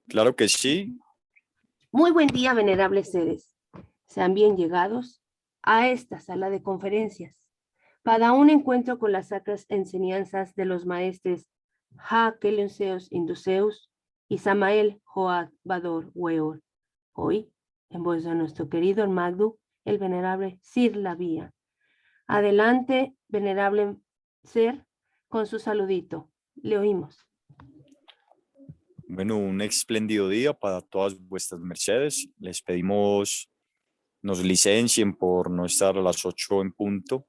Claro que sí. Muy buen día, venerables seres. Sean bien llegados a esta sala de conferencias para un encuentro con las sacras enseñanzas de los maestres Ha Kelenseos Induceus y Samael Joad Bador Weor. Hoy, en voz de nuestro querido Magdu, el venerable Sir Lavía. Adelante, venerable ser, con su saludito. Le oímos. Bueno, un espléndido día para todas vuestras mercedes. Les pedimos nos licencien por no estar a las 8 en punto,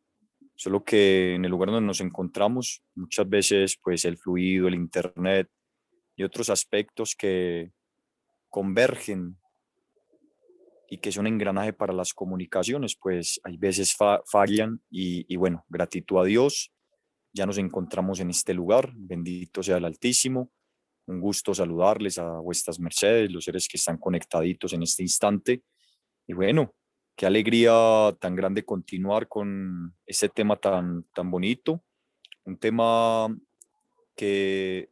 solo que en el lugar donde nos encontramos, muchas veces pues el fluido, el internet y otros aspectos que convergen y que son engranaje para las comunicaciones, pues hay veces fallan y bueno, gratitud a Dios, ya nos encontramos en este lugar, bendito sea el Altísimo. Un gusto saludarles a vuestras mercedes, los seres que están conectaditos en este instante. Y bueno, qué alegría tan grande continuar con este tema tan bonito, un tema que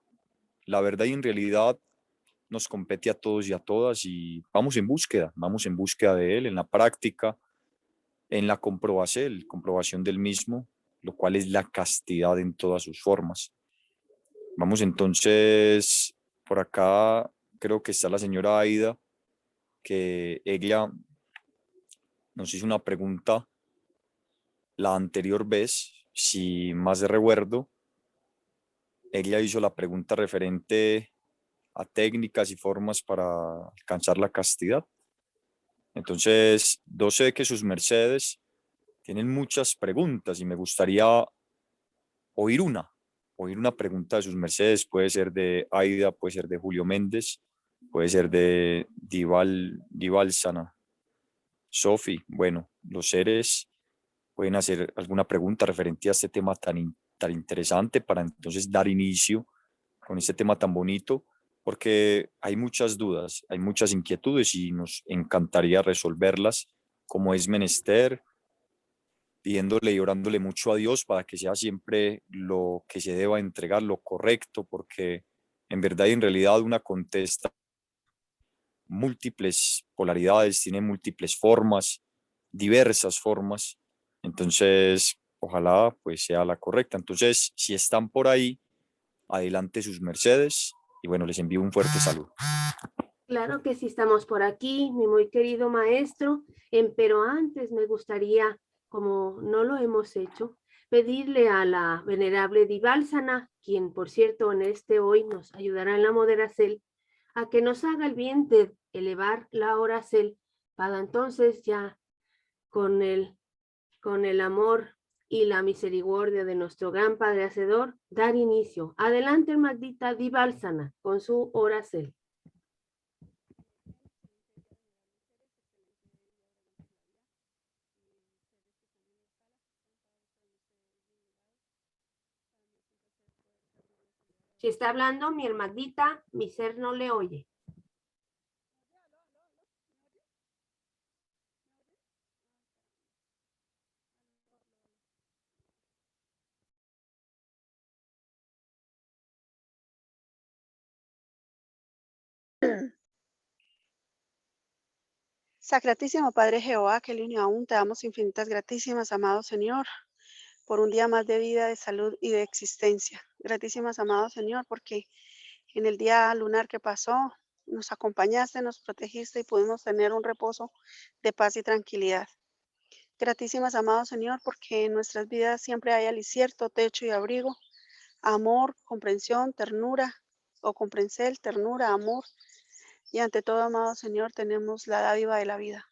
la verdad y en realidad nos compete a todos y a todas y vamos en búsqueda de él, en la práctica, en la comprobación del mismo, lo cual es la castidad en todas sus formas. Vamos entonces, por acá creo que está la señora Aida, que ella nos hizo una pregunta la anterior vez, si más de recuerdo, ella hizo la pregunta referente a técnicas y formas para alcanzar la castidad. Entonces, yo sé que sus mercedes tienen muchas preguntas y me gustaría oír una, oír una pregunta de sus mercedes. Puede ser de Aida, puede ser de Julio Méndez, puede ser de Divalsana, Sofi. Bueno, los seres pueden hacer alguna pregunta referente a este tema tan interesante para entonces dar inicio con este tema tan bonito, porque hay muchas dudas, hay muchas inquietudes y nos encantaría resolverlas como es menester, pidiéndole y orándole mucho a Dios para que sea siempre lo que se deba entregar, lo correcto, porque en verdad y en realidad una contesta múltiples polaridades, tiene múltiples formas, diversas formas, entonces ojalá pues sea la correcta. Entonces, si están por ahí, adelante sus mercedes y bueno, les envío un fuerte saludo. Claro que sí estamos por aquí, mi muy querido maestro, pero antes me gustaría, como no lo hemos hecho, pedirle a la venerable Divalsana, quien por cierto en este hoy nos ayudará en la moderación, a que nos haga el bien de elevar la oración para entonces ya con el amor y la misericordia de nuestro gran Padre Hacedor, dar inicio. Adelante, Magdita Divalsana, con su oración. Si está hablando mi hermanita, mi ser no le oye. Sacratísimo Padre Jehová, que lindo aún, te damos infinitas gratísimas, amado Señor, por un día más de vida, de salud y de existencia. Gratísimas, amado Señor, porque en el día lunar que pasó, nos acompañaste, nos protegiste y pudimos tener un reposo de paz y tranquilidad. Gratísimas, amado Señor, porque en nuestras vidas siempre hay alicierto, techo y abrigo, amor, comprensión, ternura, o comprensel, ternura, amor, y ante todo, amado Señor, tenemos la dádiva de la vida.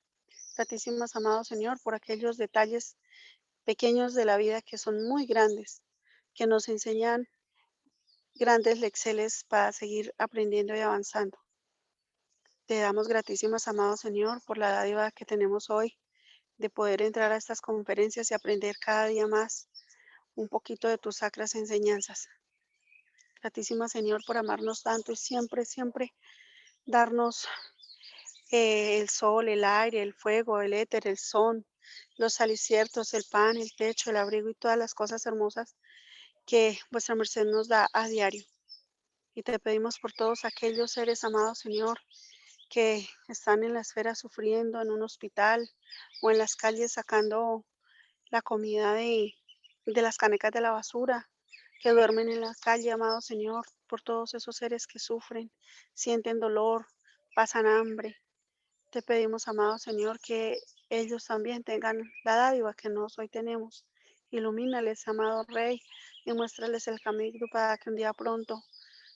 Gratísimas, amado Señor, por aquellos detalles pequeños de la vida que son muy grandes, que nos enseñan grandes lecciones para seguir aprendiendo y avanzando. Te damos gratísimas, amado Señor, por la dádiva que tenemos hoy de poder entrar a estas conferencias y aprender cada día más un poquito de tus sacras enseñanzas. Gratísimas, Señor, por amarnos tanto y siempre, siempre darnos el sol, el aire, el fuego, el éter, el son, los aliciertos, el pan, el techo, el abrigo y todas las cosas hermosas que vuestra merced nos da a diario. Y te pedimos por todos aquellos seres, amados Señor, que están en la esfera sufriendo en un hospital o en las calles sacando la comida de las canecas de la basura, que duermen en la calle, amado Señor, por todos esos seres que sufren, sienten dolor, pasan hambre. Te pedimos, amado Señor, que ellos también tengan la dádiva que nosotros hoy tenemos. Ilumínales, amado Rey, y muéstrales el camino para que un día pronto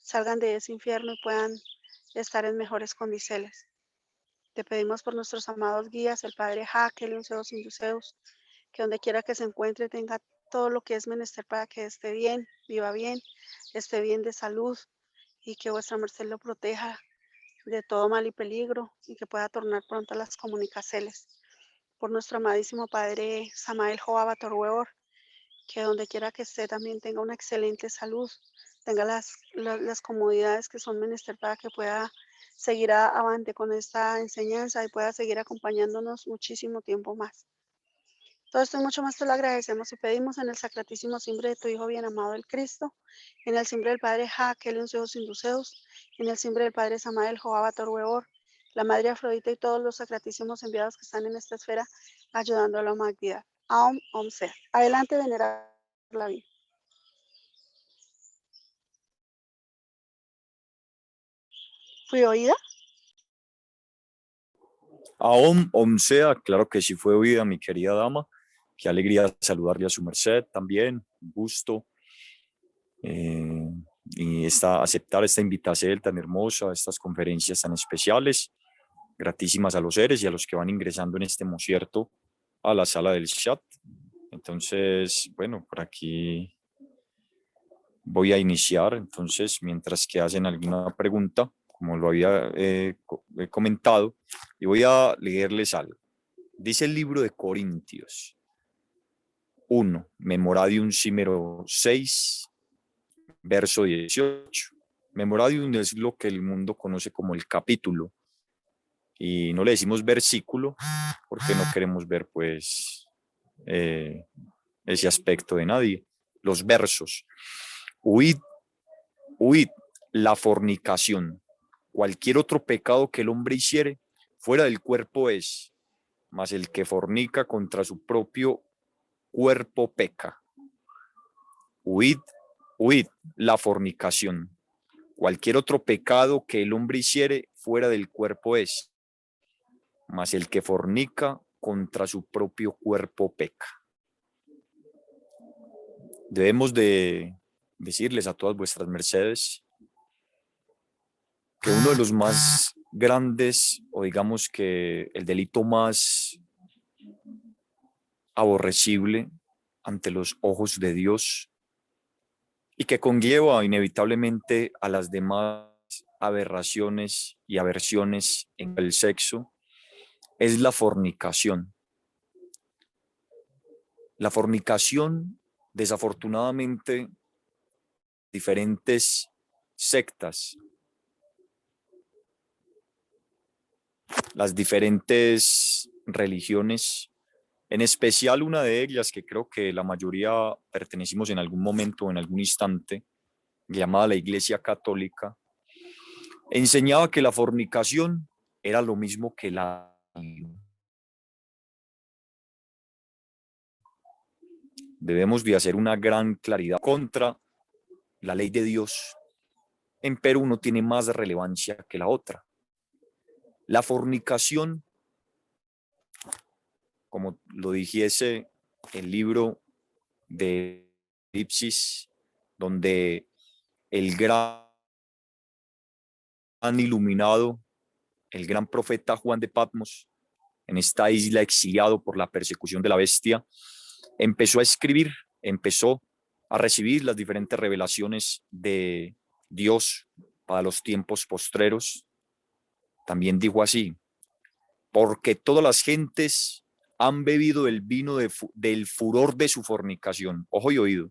salgan de ese infierno y puedan estar en mejores condiciones. Te pedimos por nuestros amados guías, el Padre Jaque, un Zeus y Zeus, que donde quiera que se encuentre tenga todo lo que es menester para que esté bien, viva bien, esté bien de salud y que vuestra merced lo proteja de todo mal y peligro y que pueda tornar pronto a las comunicaciones. Por nuestro amadísimo Padre Samael Joaba Torweor, que donde quiera que esté también tenga una excelente salud, tenga las comodidades que son menester para que pueda seguir avante con esta enseñanza y pueda seguir acompañándonos muchísimo tiempo más. Todo esto y mucho más te lo agradecemos y pedimos en el sacratísimo simbre de tu Hijo bien amado el Cristo, en el simbre del Padre Jaquel Zeus Induceus, en el simbre del Padre Samael Joaba Torweor, la Madre Afrodita y todos los sacratísimos enviados que están en esta esfera ayudando a la humanidad. Aum, Om Sea. Adelante, venerable la vida. ¿Fui oída? Aún, sea, claro que sí fue oída, mi querida dama. Qué alegría saludarle a su merced también, un gusto. Y aceptar esta invitación tan hermosa, estas conferencias tan especiales, gratísimas a los seres y a los que van ingresando en este concierto a la sala del chat. Entonces, bueno, por aquí voy a iniciar. Entonces, mientras que hacen alguna pregunta, como lo había comentado, y voy a leerles algo. Dice el libro de Corintios 1, Memoradium Cimero 6, verso 18. Memoradium es lo que el mundo conoce como el capítulo. Y no le decimos versículo porque no queremos ver pues ese aspecto de nadie. Los versos. Huid la fornicación. Cualquier otro pecado que el hombre hiciere, fuera del cuerpo es, mas el que fornica contra su propio cuerpo peca. Huid la fornicación. Cualquier otro pecado que el hombre hiciere, fuera del cuerpo es, mas el que fornica contra su propio cuerpo peca. Debemos de decirles a todas vuestras mercedes que uno de los más grandes, o digamos que el delito más aborrecible ante los ojos de Dios y que conlleva inevitablemente a las demás aberraciones y aversiones en el sexo, es la fornicación. La fornicación, desafortunadamente, diferentes sectas, las diferentes religiones, en especial una de ellas que creo que la mayoría pertenecimos en algún momento o en algún instante, llamada la Iglesia Católica, enseñaba que la fornicación era lo mismo que la... Debemos de hacer una gran claridad contra la ley de Dios. En Perú no tiene más relevancia que la otra. La fornicación, como lo dijese el libro de Apocalipsis, donde el gran iluminado, el gran profeta Juan de Patmos, en esta isla exiliado por la persecución de la bestia, empezó a escribir, empezó a recibir las diferentes revelaciones de Dios para los tiempos postreros. También dijo así: porque todas las gentes han bebido el vino del furor de su fornicación. Ojo y oído.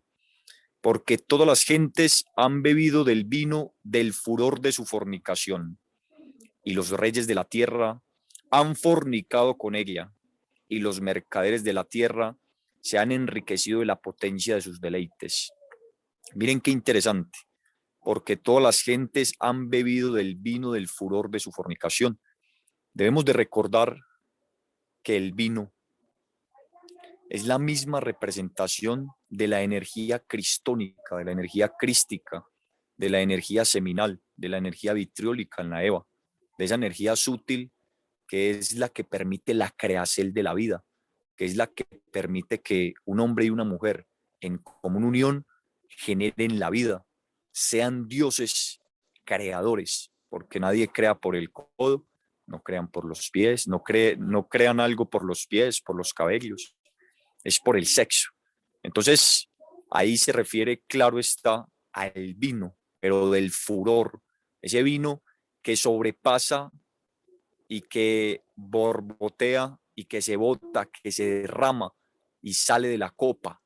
Porque todas las gentes han bebido del vino del furor de su fornicación. Y los reyes de la tierra han fornicado con ella. Y los mercaderes de la tierra se han enriquecido de la potencia de sus deleites. Miren qué interesante. porque todas las gentes han bebido del vino del furor de su fornicación. Debemos de recordar que el vino es la misma representación de la energía cristónica, de la energía crística, de la energía seminal, de la energía vitriólica en la Eva, de esa energía sutil que es la que permite la creación de la vida, que es la que permite que un hombre y una mujer en común unión generen la vida, sean dioses creadores, porque nadie crea por el codo, no crean por los pies, no crean algo por los pies, por los cabellos, es por el sexo. Entonces, ahí se refiere, claro está, al vino, pero del furor, ese vino que sobrepasa y que borbotea y que se bota, que se derrama y sale de la copa.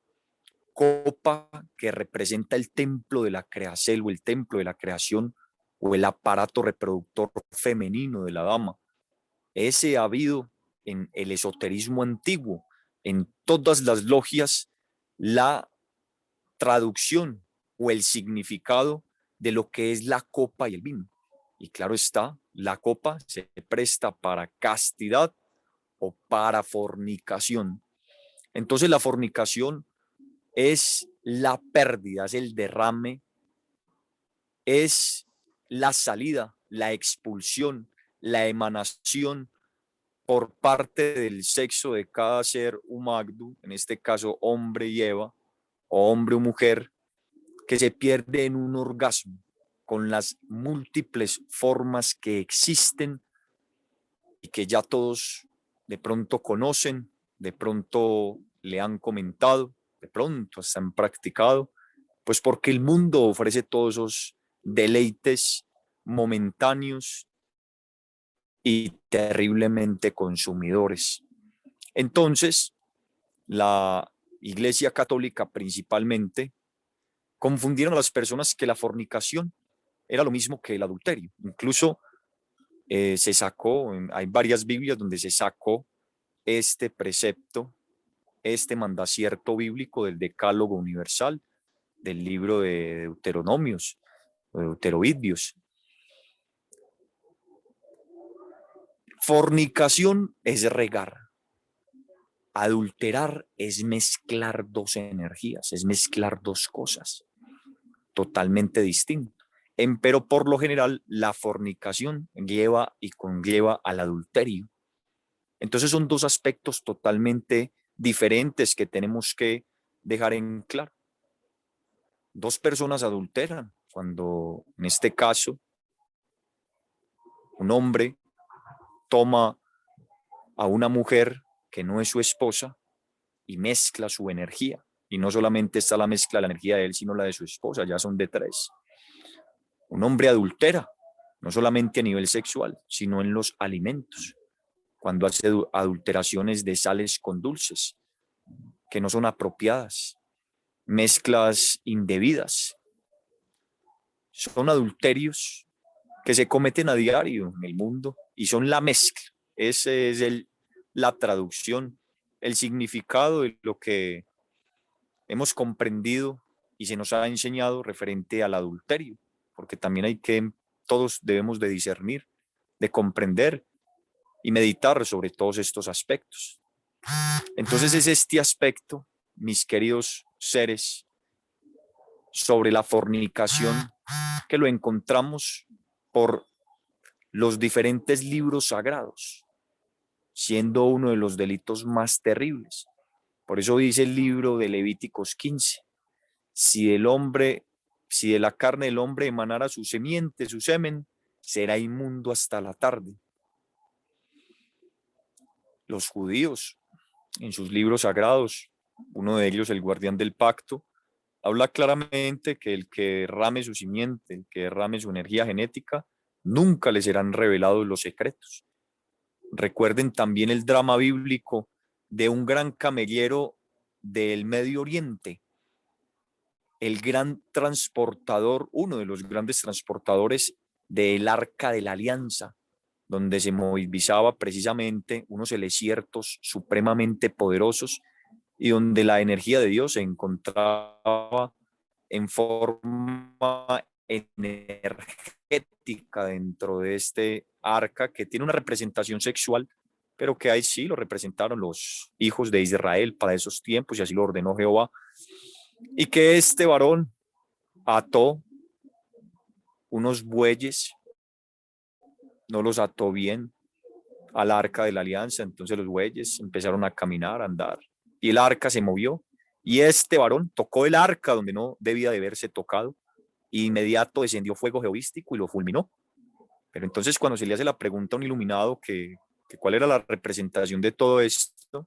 Copa que representa el templo de la creación o el templo de la creación o el aparato reproductor femenino de la dama. Ese ha habido en el esoterismo antiguo, en todas las logias, la traducción o el significado de lo que es la copa y el vino. Y claro está, la copa se presta para castidad o para fornicación. Entonces la fornicación es la pérdida, es el derrame, es la salida, la expulsión, la emanación por parte del sexo de cada ser humano, en este caso hombre y Eva, o hombre o mujer, que se pierde en un orgasmo con las múltiples formas que existen y que ya todos de pronto conocen, de pronto le han comentado, de pronto se han practicado, pues porque el mundo ofrece todos esos deleites momentáneos y terriblemente consumidores. Entonces, la Iglesia Católica principalmente confundieron a las personas que la fornicación era lo mismo que el adulterio. Incluso se sacó, hay varias Biblias donde se sacó este precepto, este mandacierto bíblico del Decálogo Universal, del libro de Deuteronomios, de Deuterovidios. Fornicación es regar. Adulterar es mezclar dos energías, es mezclar dos cosas totalmente distintas. Pero por lo general la fornicación lleva y conlleva al adulterio. Entonces son dos aspectos totalmente diferentes que tenemos que dejar en claro. Dos personas adulteran cuando, en este caso, un hombre toma a una mujer que no es su esposa y mezcla su energía. Y no solamente está la mezcla de la energía de él, sino la de su esposa, ya son de tres. Un hombre adultera, no solamente a nivel sexual, sino en los alimentos, cuando hace adulteraciones de sales con dulces, que no son apropiadas, mezclas indebidas. Son adulterios que se cometen a diario en el mundo y son la mezcla. Ese es la traducción, el significado de lo que hemos comprendido y se nos ha enseñado referente al adulterio, porque también todos debemos de discernir, de comprender y meditar sobre todos estos aspectos. Entonces es este aspecto, mis queridos seres, sobre la fornicación, que lo encontramos por los diferentes libros sagrados, siendo uno de los delitos más terribles. Por eso dice el libro de Levíticos 15, si de la carne del hombre emanara su semiente, su semen, será inmundo hasta la tarde. Los judíos, en sus libros sagrados, uno de ellos, el guardián del pacto, habla claramente que el que derrame su simiente, el que derrame su energía genética, nunca le serán revelados los secretos. Recuerden también el drama bíblico de un gran camellero del Medio Oriente, el gran transportador, uno de los grandes transportadores del Arca de la Alianza, donde se movilizaba precisamente unos desiertos supremamente poderosos y donde la energía de Dios se encontraba en forma energética dentro de este arca que tiene una representación sexual, pero que ahí sí lo representaron los hijos de Israel para esos tiempos y así lo ordenó Jehová. Y que este varón ató unos bueyes, no los ató bien al arca de la alianza, entonces los bueyes empezaron a caminar, a andar, y el arca se movió, y este varón tocó el arca donde no debía de haberse tocado, y inmediato descendió fuego jehovístico y lo fulminó. Pero entonces cuando se le hace la pregunta a un iluminado que cuál era la representación de todo esto,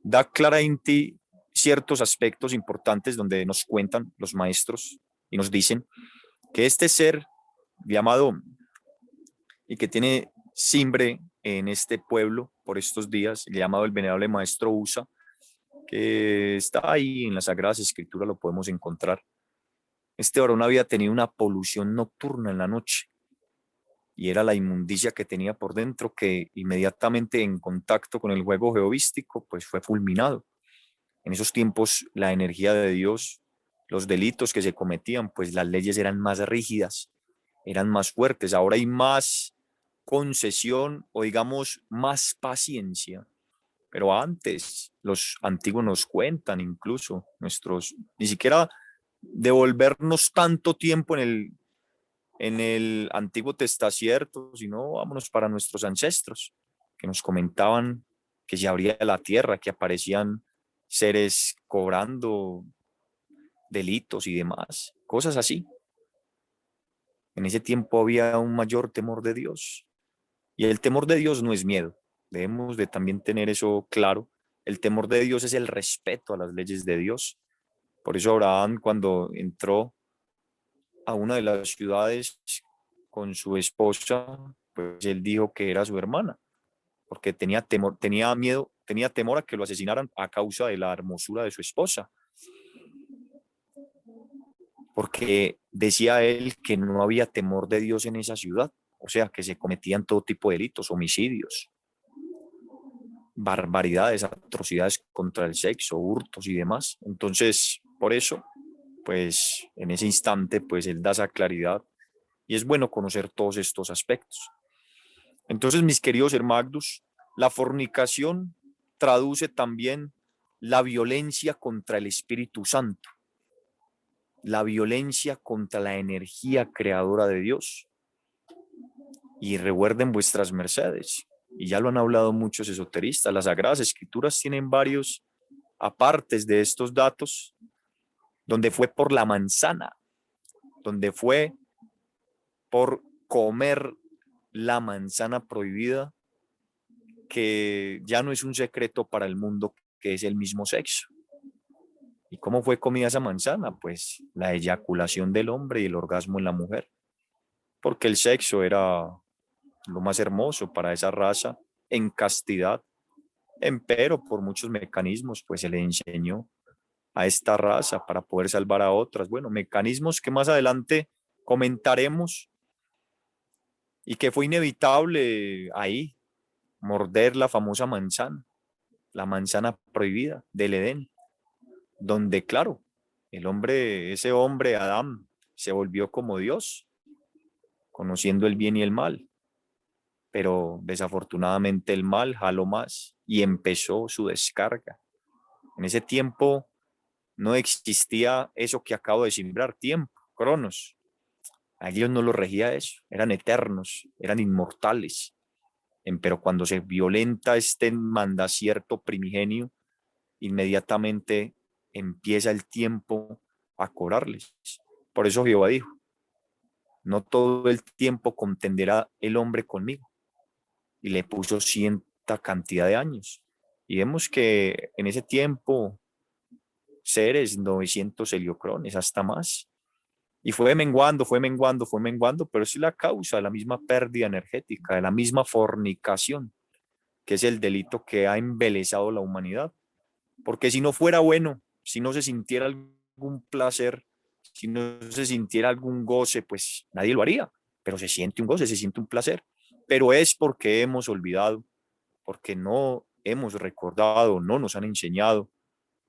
da claramente ciertos aspectos importantes donde nos cuentan los maestros y nos dicen que este ser llamado y que tiene simbre en este pueblo por estos días, llamado el venerable maestro Usa, que está ahí en las Sagradas Escrituras, lo podemos encontrar. Este varón había tenido una polución nocturna en la noche y era la inmundicia que tenía por dentro que inmediatamente en contacto con el fuego jehovístico pues fue fulminado. En esos tiempos la energía de Dios, los delitos que se cometían, pues las leyes eran más rígidas, eran más fuertes. Ahora hay más concesión o digamos más paciencia. Pero antes los antiguos nos cuentan incluso nuestros, ni siquiera devolvernos tanto tiempo en el Antiguo Testamento, sino vámonos para nuestros ancestros, que nos comentaban que se abría la tierra, que aparecían seres cobrando delitos y demás, cosas así. En ese tiempo había un mayor temor de Dios. Y el temor de Dios no es miedo. Debemos de también tener eso claro. El temor de Dios es el respeto a las leyes de Dios. Por eso Abraham, cuando entró a una de las ciudades con su esposa, pues él dijo que era su hermana, porque tenía temor, tenía miedo, tenía temor a que lo asesinaran a causa de la hermosura de su esposa. Porque decía él que no había temor de Dios en esa ciudad, o sea, que se cometían todo tipo de delitos, homicidios, barbaridades, atrocidades contra el sexo, hurtos y demás. Entonces, por eso, pues en ese instante, pues él da esa claridad y es bueno conocer todos estos aspectos. Entonces, mis queridos hermanos, la fornicación traduce también la violencia contra el Espíritu Santo, la violencia contra la energía creadora de Dios. Y recuerden vuestras mercedes, y ya lo han hablado muchos esoteristas, las Sagradas Escrituras tienen varios apartes de estos datos, donde fue por la manzana, donde fue por comer la manzana prohibida, que ya no es un secreto para el mundo, que es el mismo sexo. ¿Y cómo fue comida esa manzana? Pues la eyaculación del hombre y el orgasmo en la mujer, porque el sexo era lo más hermoso para esa raza en castidad, empero por muchos mecanismos, pues se le enseñó a esta raza para poder salvar a otras. Bueno, mecanismos que más adelante comentaremos y que fue inevitable ahí morder la famosa manzana, la manzana prohibida del Edén, donde, claro, el hombre, ese hombre, Adán, se volvió como Dios, conociendo el bien y el mal, pero desafortunadamente el mal jaló más y empezó su descarga. En ese tiempo no existía eso que acabo de simbrar, tiempo, cronos. A ellos no los regía eso, eran eternos, eran inmortales. Pero cuando se violenta este mandacierto primigenio, inmediatamente empieza el tiempo a cobrarles. Por eso Jehová dijo, no todo el tiempo contenderá el hombre conmigo. Y le puso cierta cantidad de años. Y vemos que en ese tiempo, seres 900 heliocrones, hasta más. Y fue menguando, fue menguando, fue menguando, pero es la causa de la misma pérdida energética, de la misma fornicación, que es el delito que ha embelezado la humanidad. Porque si no fuera bueno, si no se sintiera algún placer, si no se sintiera algún goce, pues nadie lo haría. Pero se siente un goce, se siente un placer. Pero es porque hemos olvidado, porque no hemos recordado, no nos han enseñado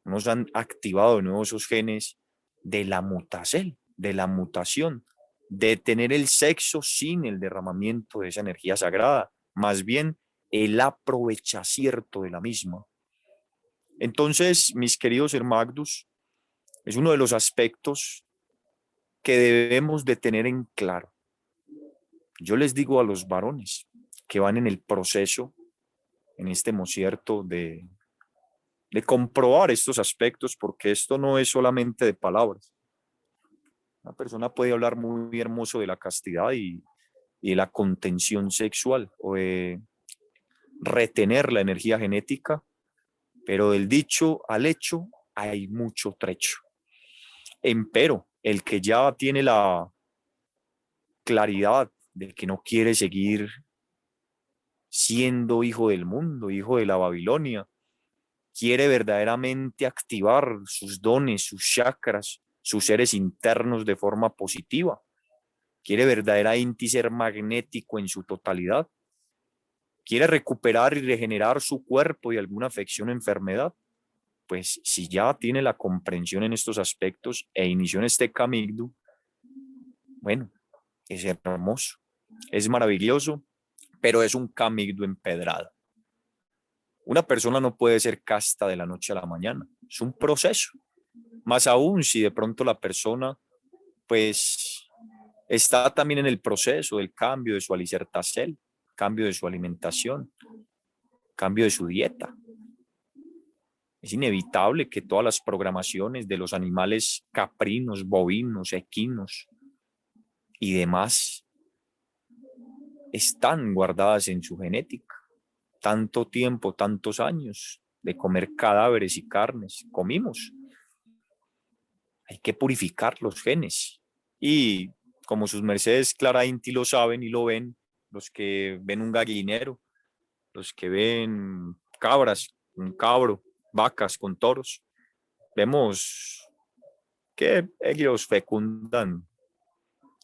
nos han activado de nuevo esos genes de la mutacel, de la mutación, de tener el sexo sin el derramamiento de esa energía sagrada, más bien el aprovechacierto de la misma. Entonces, mis queridos hermagdus, es uno de los aspectos que debemos de tener en claro. Yo les digo a los varones que van en el proceso, en este mocierto de comprobar estos aspectos, porque esto no es solamente de palabras. Una persona puede hablar muy hermoso de la castidad y de la contención sexual o de retener la energía genética, pero del dicho al hecho hay mucho trecho. Empero, el que ya tiene la claridad de que no quiere seguir siendo hijo del mundo, hijo de la Babilonia, quiere verdaderamente activar sus dones, sus chakras, sus seres internos de forma positiva, quiere verdaderamente ser magnético en su totalidad, quiere recuperar y regenerar su cuerpo de alguna afección o enfermedad, pues si ya tiene la comprensión en estos aspectos e inició en este camino, bueno, es hermoso, es maravilloso, pero es un camino empedrado. Una persona no puede ser casta de la noche a la mañana, es un proceso. Más aún si de pronto la persona pues está también en el proceso del cambio de su alicertacel, cambio de su alimentación, cambio de su dieta. Es inevitable que todas las programaciones de los animales caprinos, bovinos, equinos y demás están guardadas en su genética. Tanto tiempo, tantos años de comer cadáveres y carnes, comimos. Hay que purificar los genes. Y como sus mercedes claramente lo saben y lo ven, los que ven un gallinero, los que ven cabras, un cabro, vacas con toros, vemos que ellos fecundan.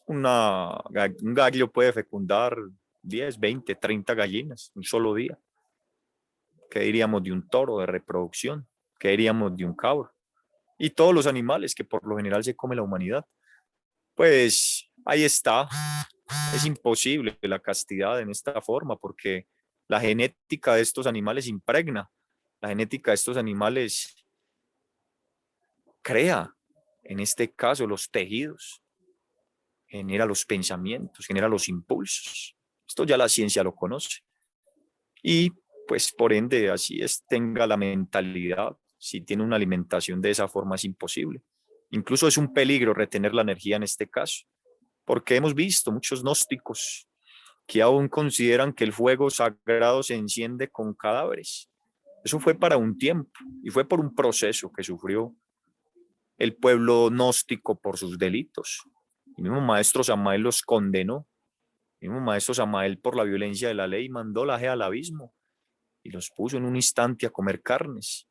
Un gallo puede fecundar 10, 20, 30 gallinas un solo día. ¿Qué diríamos de un toro de reproducción? ¿Qué diríamos de un cabro? Y todos los animales que por lo general se come la humanidad. Pues ahí está. Es imposible la castidad en esta forma porque la genética de estos animales impregna. La genética de estos animales crea, en este caso, los tejidos, genera los pensamientos, genera los impulsos. Esto ya la ciencia lo conoce. Y pues por ende, así es, tenga la mentalidad. Si tiene una alimentación de esa forma es imposible. Incluso es un peligro retener la energía en este caso, porque hemos visto muchos gnósticos que aún consideran que el fuego sagrado se enciende con cadáveres. Eso fue para un tiempo y fue por un proceso que sufrió el pueblo gnóstico por sus delitos. El mismo maestro Samael los condenó. El mismo maestro Samael por la violencia de la ley mandó la al abismo y los puso en un instante a comer carnes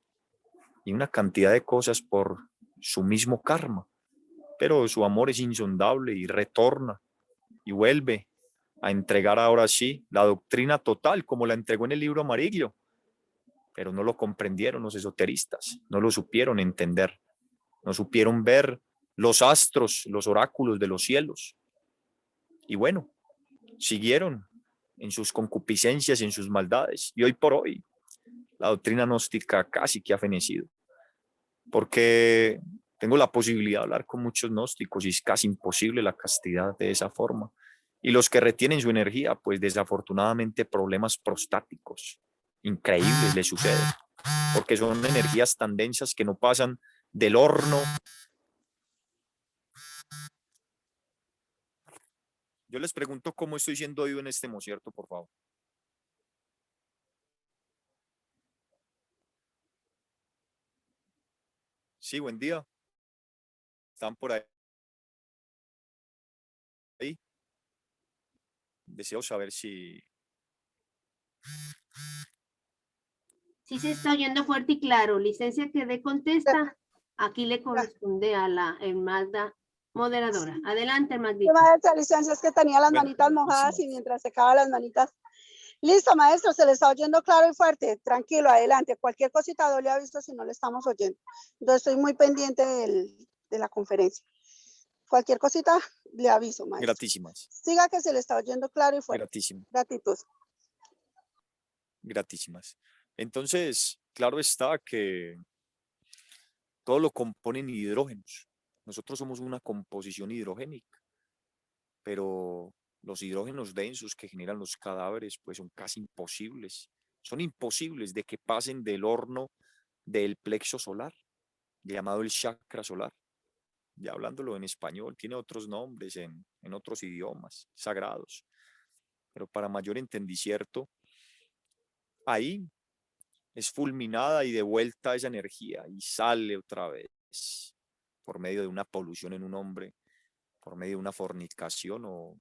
y una cantidad de cosas por su mismo karma. Pero su amor es insondable y retorna y vuelve a entregar ahora sí la doctrina total como la entregó en el libro amarillo. Pero no lo comprendieron los esoteristas, no lo supieron entender, no supieron ver los astros, los oráculos de los cielos. Y bueno, siguieron en sus concupiscencias, en sus maldades. Y hoy por hoy, la doctrina gnóstica casi que ha fenecido. Porque tengo la posibilidad de hablar con muchos gnósticos y es casi imposible la castidad de esa forma. Y los que retienen su energía, pues desafortunadamente problemas prostáticos increíbles les suceden. Porque son energías tan densas que no pasan del horno. Yo les pregunto cómo estoy siendo oído en este mocierto, por favor. Sí, buen día. ¿Están por ahí? Deseo saber si... Sí se está oyendo fuerte y claro. Licencia que dé contesta. Aquí le corresponde a la Magda moderadora. Adelante, Magdita. Licencia, es que tenía las manitas mojadas y mientras secaba las manitas Listo, maestro, se le está oyendo claro y fuerte. Tranquilo, adelante. Cualquier cosita doble aviso si no le estamos oyendo. Entonces estoy muy pendiente de la conferencia. Cualquier cosita le aviso, maestro. Gratísimas, Siga que se le está oyendo claro y fuerte. gratísimas, Gratitud. gratísimas. Entonces, claro está que todo lo componen hidrógenos. Nosotros somos una composición hidrogénica, pero los hidrógenos densos que generan los cadáveres pues son casi imposibles. Son imposibles de que pasen del horno del plexo solar, llamado el chakra solar. Ya hablándolo en español, tiene otros nombres en otros idiomas sagrados, pero para mayor entendimiento, ahí es fulminada y devuelta esa energía y sale otra vez por medio de una polución en un hombre, por medio de una fornicación o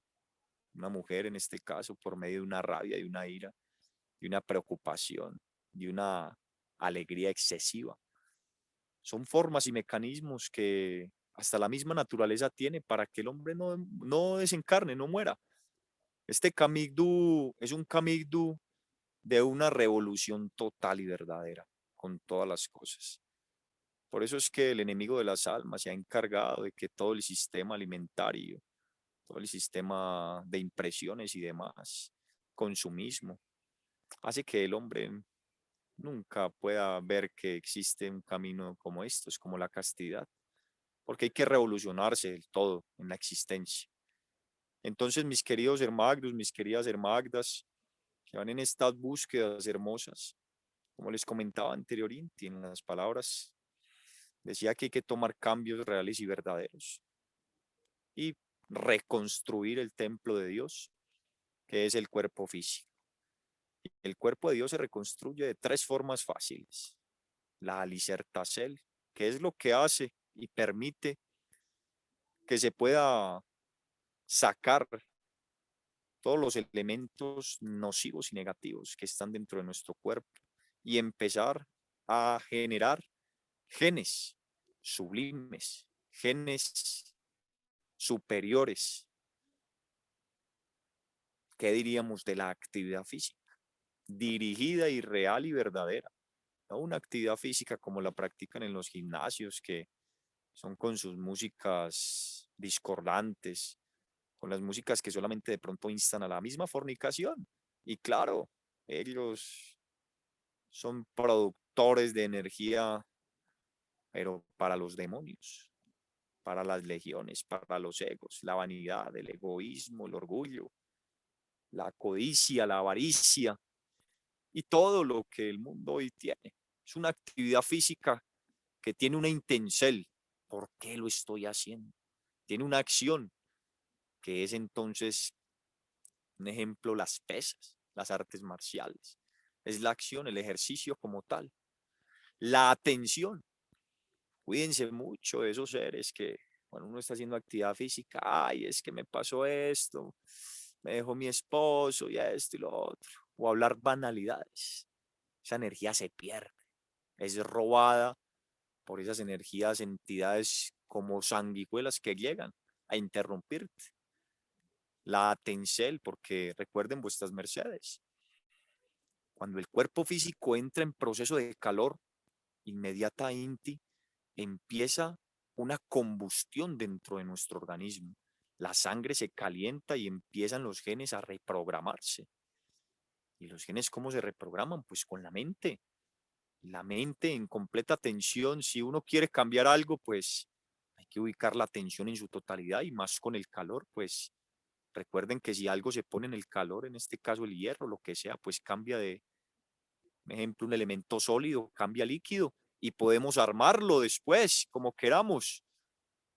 una mujer en este caso, por medio de una rabia, de una ira, de una preocupación, de una alegría excesiva. Son formas y mecanismos que hasta la misma naturaleza tiene para que el hombre no desencarne, no muera. Este Kamigdu es un Kamigdu de una revolución total y verdadera con todas las cosas. Por eso es que el enemigo de las almas se ha encargado de que todo el sistema alimentario, todo el sistema de impresiones y demás, consumismo, hace que el hombre nunca pueda ver que existe un camino como estos, como la castidad, porque hay que revolucionarse del todo en la existencia. Entonces, mis queridos hermagdos, mis queridas hermagdas, que van en estas búsquedas hermosas, como les comentaba anteriormente, en las palabras, decía que hay que tomar cambios reales y verdaderos y reconstruir el templo de Dios, que es el cuerpo físico. El cuerpo de Dios se reconstruye de tres formas fáciles. La alicertacel, que es lo que hace y permite que se pueda sacar todos los elementos nocivos y negativos que están dentro de nuestro cuerpo y empezar a generar genes sublimes, genes superiores. ¿Qué diríamos de la actividad física? Dirigida y real y verdadera. No una actividad física como la practican en los gimnasios, que son con sus músicas discordantes, con las músicas que solamente de pronto instan a la misma fornicación. Y claro, ellos son productores de energía, pero para los demonios, para las legiones, para los egos, la vanidad, el egoísmo, el orgullo, la codicia, la avaricia y todo lo que el mundo hoy tiene. Es una actividad física que tiene una intención. ¿Por qué lo estoy haciendo? Tiene una acción que es entonces, un ejemplo, las pesas, las artes marciales. Es la acción, el ejercicio como tal. La atención. Cuídense mucho de esos seres que cuando uno está haciendo actividad física, ay, es que me pasó esto, me dejó mi esposo y esto y lo otro. O hablar banalidades. Esa energía se pierde. Es robada por esas energías, entidades como sanguijuelas que llegan a interrumpirte. La atencel, porque recuerden vuestras mercedes. Cuando el cuerpo físico entra en proceso de calor, inmediatamente empieza una combustión dentro de nuestro organismo. La sangre se calienta y empiezan los genes a reprogramarse. ¿Y los genes cómo se reprograman? Pues con la mente. La mente en completa tensión. Si uno quiere cambiar algo, pues hay que ubicar la atención en su totalidad y más con el calor, pues recuerden que si algo se pone en el calor, en este caso el hierro, lo que sea, pues cambia de, por ejemplo, un elemento sólido, cambia líquido y podemos armarlo después como queramos.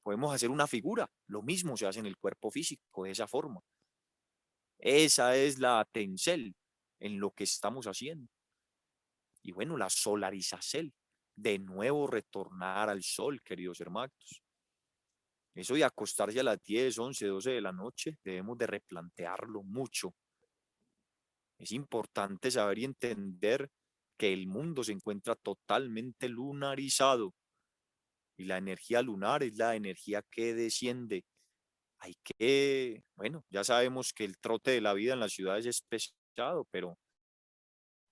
Podemos hacer una figura. Lo mismo se hace en el cuerpo físico de esa forma. Esa es la tencel en lo que estamos haciendo. Y bueno, la solarizacel, de nuevo retornar al sol, queridos hermanos. Eso de acostarse a las 10, 11, 12 de la noche, debemos de replantearlo mucho. Es importante saber y entender que el mundo se encuentra totalmente lunarizado y la energía lunar es la energía que desciende. Hay que, bueno, ya sabemos que el trote de la vida en las ciudades es pero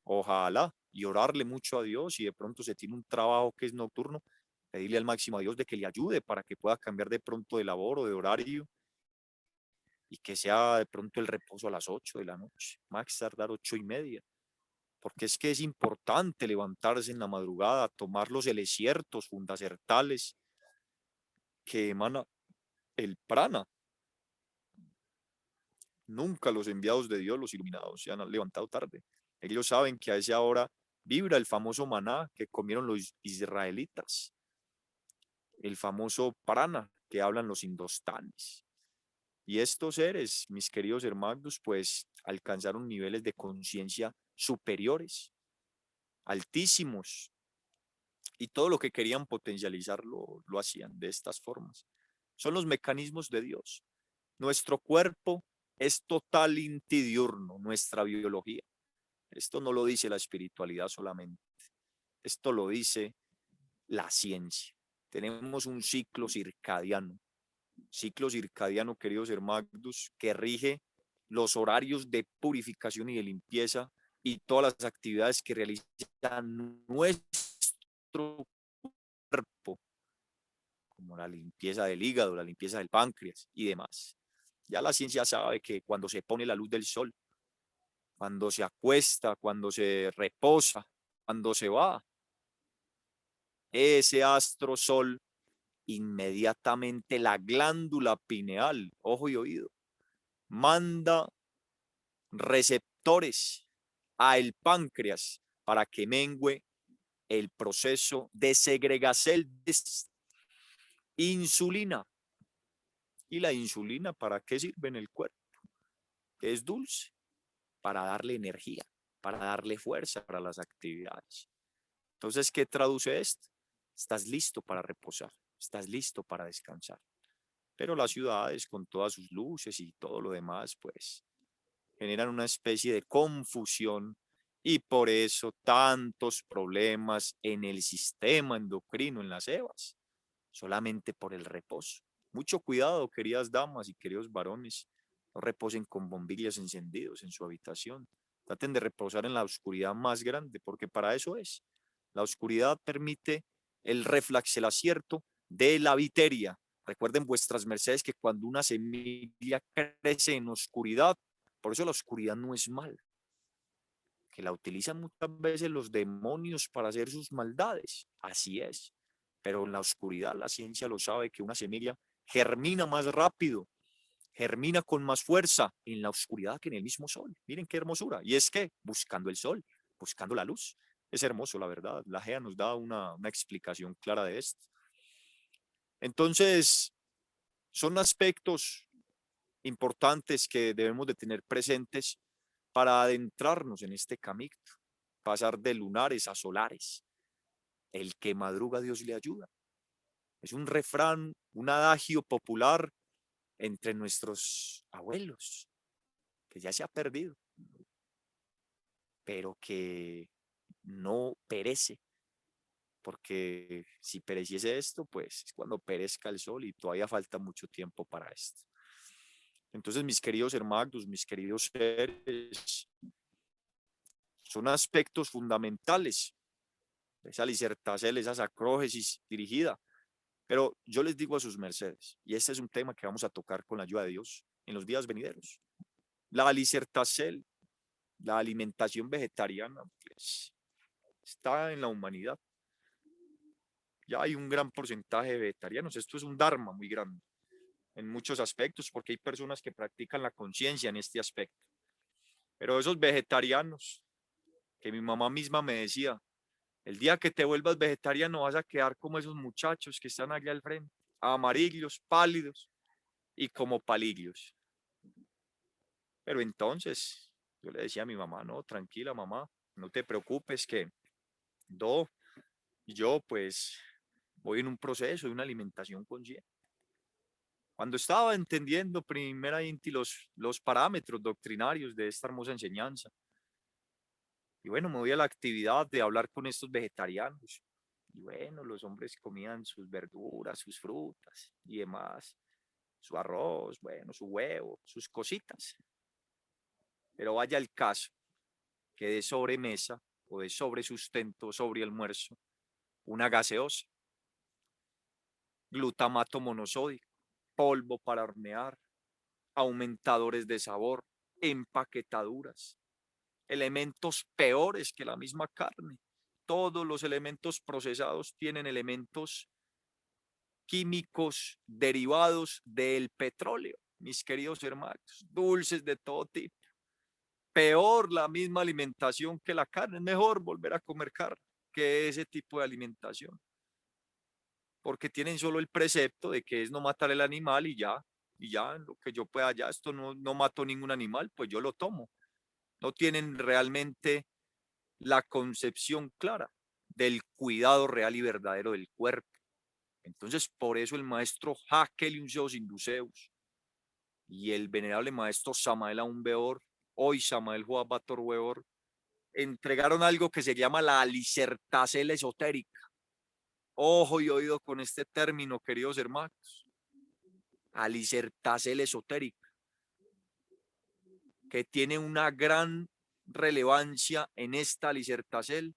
ojalá y orarle mucho a Dios y de pronto se tiene un trabajo que es nocturno, pedirle al máximo a Dios de que le ayude para que pueda cambiar de pronto de labor o de horario y que sea de pronto el reposo a las 8 de la noche, max tardar 8:30, porque es que es importante levantarse en la madrugada, tomar los elexiertos fundacertales que emana el prana. Nunca los enviados de Dios, los iluminados, se han levantado tarde. Ellos saben que a esa hora vibra el famoso maná que comieron los israelitas, el famoso prana que hablan los indostanes. Y estos seres, mis queridos hermanos, pues alcanzaron niveles de conciencia superiores, altísimos, y todo lo que querían potencializar lo hacían de estas formas. Son los mecanismos de Dios. Nuestro cuerpo es totalmente diurno, nuestra biología. Esto no lo dice la espiritualidad solamente, esto lo dice la ciencia. Tenemos un ciclo circadiano, queridos hermanos, que rige los horarios de purificación y de limpieza y todas las actividades que realiza nuestro cuerpo, como la limpieza del hígado, la limpieza del páncreas y demás. Ya la ciencia sabe que cuando se pone la luz del sol, cuando se acuesta, cuando se reposa, cuando se va, ese astro sol, inmediatamente la glándula pineal, ojo y oído, manda receptores al páncreas para que mengue el proceso de segregación de insulina. ¿Y la insulina para qué sirve en el cuerpo? Es dulce, para darle energía, para darle fuerza para las actividades. Entonces, ¿qué traduce esto? Estás listo para reposar, estás listo para descansar. Pero las ciudades, con todas sus luces y todo lo demás, pues generan una especie de confusión y por eso tantos problemas en el sistema endocrino, en las EVAs, solamente por el reposo. Mucho cuidado, queridas damas y queridos varones, no reposen con bombillas encendidos en su habitación. Traten de reposar en la oscuridad más grande, porque para eso es. La oscuridad permite el reflex, el acierto de la viteria. Recuerden vuestras mercedes que cuando una semilla crece en oscuridad, por eso la oscuridad no es mala, que la utilizan muchas veces los demonios para hacer sus maldades. Así es. Pero en la oscuridad la ciencia lo sabe que una semilla germina más rápido, germina con más fuerza en la oscuridad que en el mismo sol. Miren qué hermosura. Y es que buscando el sol, buscando la luz. Es hermoso, la verdad. La GEA nos da una explicación clara de esto. Entonces, son aspectos importantes que debemos de tener presentes para adentrarnos en este camino, pasar de lunares a solares. El que madruga, Dios le ayuda. Es un refrán, un adagio popular entre nuestros abuelos, que ya se ha perdido, pero que no perece, porque si pereciese esto, pues es cuando perezca el sol y todavía falta mucho tiempo para esto. Entonces, mis queridos hermanos, mis queridos seres, son aspectos fundamentales de esa lisertacel, esa sacrógesis dirigida. Pero yo les digo a sus mercedes, y este es un tema que vamos a tocar con la ayuda de Dios en los días venideros. La lisertacel, la alimentación vegetariana, pues, está en la humanidad. Ya hay un gran porcentaje de vegetarianos. Esto es un dharma muy grande en muchos aspectos, porque hay personas que practican la conciencia en este aspecto. Pero esos vegetarianos, que mi mamá misma me decía, el día que te vuelvas vegetariano vas a quedar como esos muchachos que están allá al frente, amarillos, pálidos y como palillos. Pero entonces yo le decía a mi mamá, no, tranquila mamá, no te preocupes que yo pues voy en un proceso de una alimentación consciente. Cuando estaba entendiendo primeramente los parámetros doctrinarios de esta hermosa enseñanza, y bueno, me voy a la actividad de hablar con estos vegetarianos. Y bueno, los hombres comían sus verduras, sus frutas y demás, su arroz, bueno, su huevo, sus cositas. Pero vaya el caso, que de sobremesa o de sobresustento, sobre almuerzo, una gaseosa, glutamato monosódico, polvo para hornear, aumentadores de sabor, empaquetaduras, elementos peores que la misma carne. Todos los elementos procesados tienen elementos químicos derivados del petróleo, mis queridos hermanos, dulces de todo tipo. Peor la misma alimentación que la carne, es mejor volver a comer carne que ese tipo de alimentación, porque tienen solo el precepto de que es no matar el animal y ya, lo que yo pueda, ya esto no mató ningún animal, pues yo lo tomo. No tienen realmente la concepción clara del cuidado real y verdadero del cuerpo. Entonces, por eso el maestro Hakelium Induceus y el venerable maestro Samael Aun Weor, hoy Samael Joab Bator Weor, entregaron algo que se llama la alicertacel esotérica. Ojo y oído con este término, queridos hermanos. Alicertacel esotérica, que tiene una gran relevancia en esta alicertacel,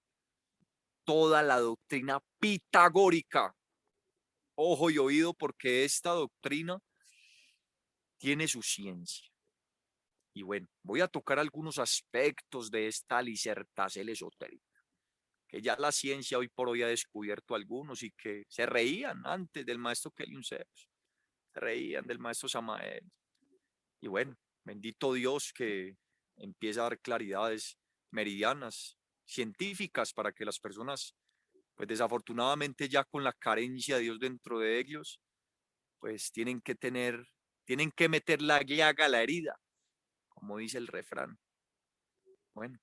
toda la doctrina pitagórica. Ojo y oído, porque esta doctrina tiene su ciencia. Y bueno, voy a tocar algunos aspectos de esta alicertacel esotérica, que ya la ciencia hoy por hoy ha descubierto algunos y que se reían antes del maestro Keliun Zeus, se reían del maestro Samael. Y bueno, bendito Dios que empieza a dar claridades meridianas, científicas, para que las personas, pues desafortunadamente ya con la carencia de Dios dentro de ellos, pues tienen que meter la llaga a la herida, como dice el refrán. Bueno,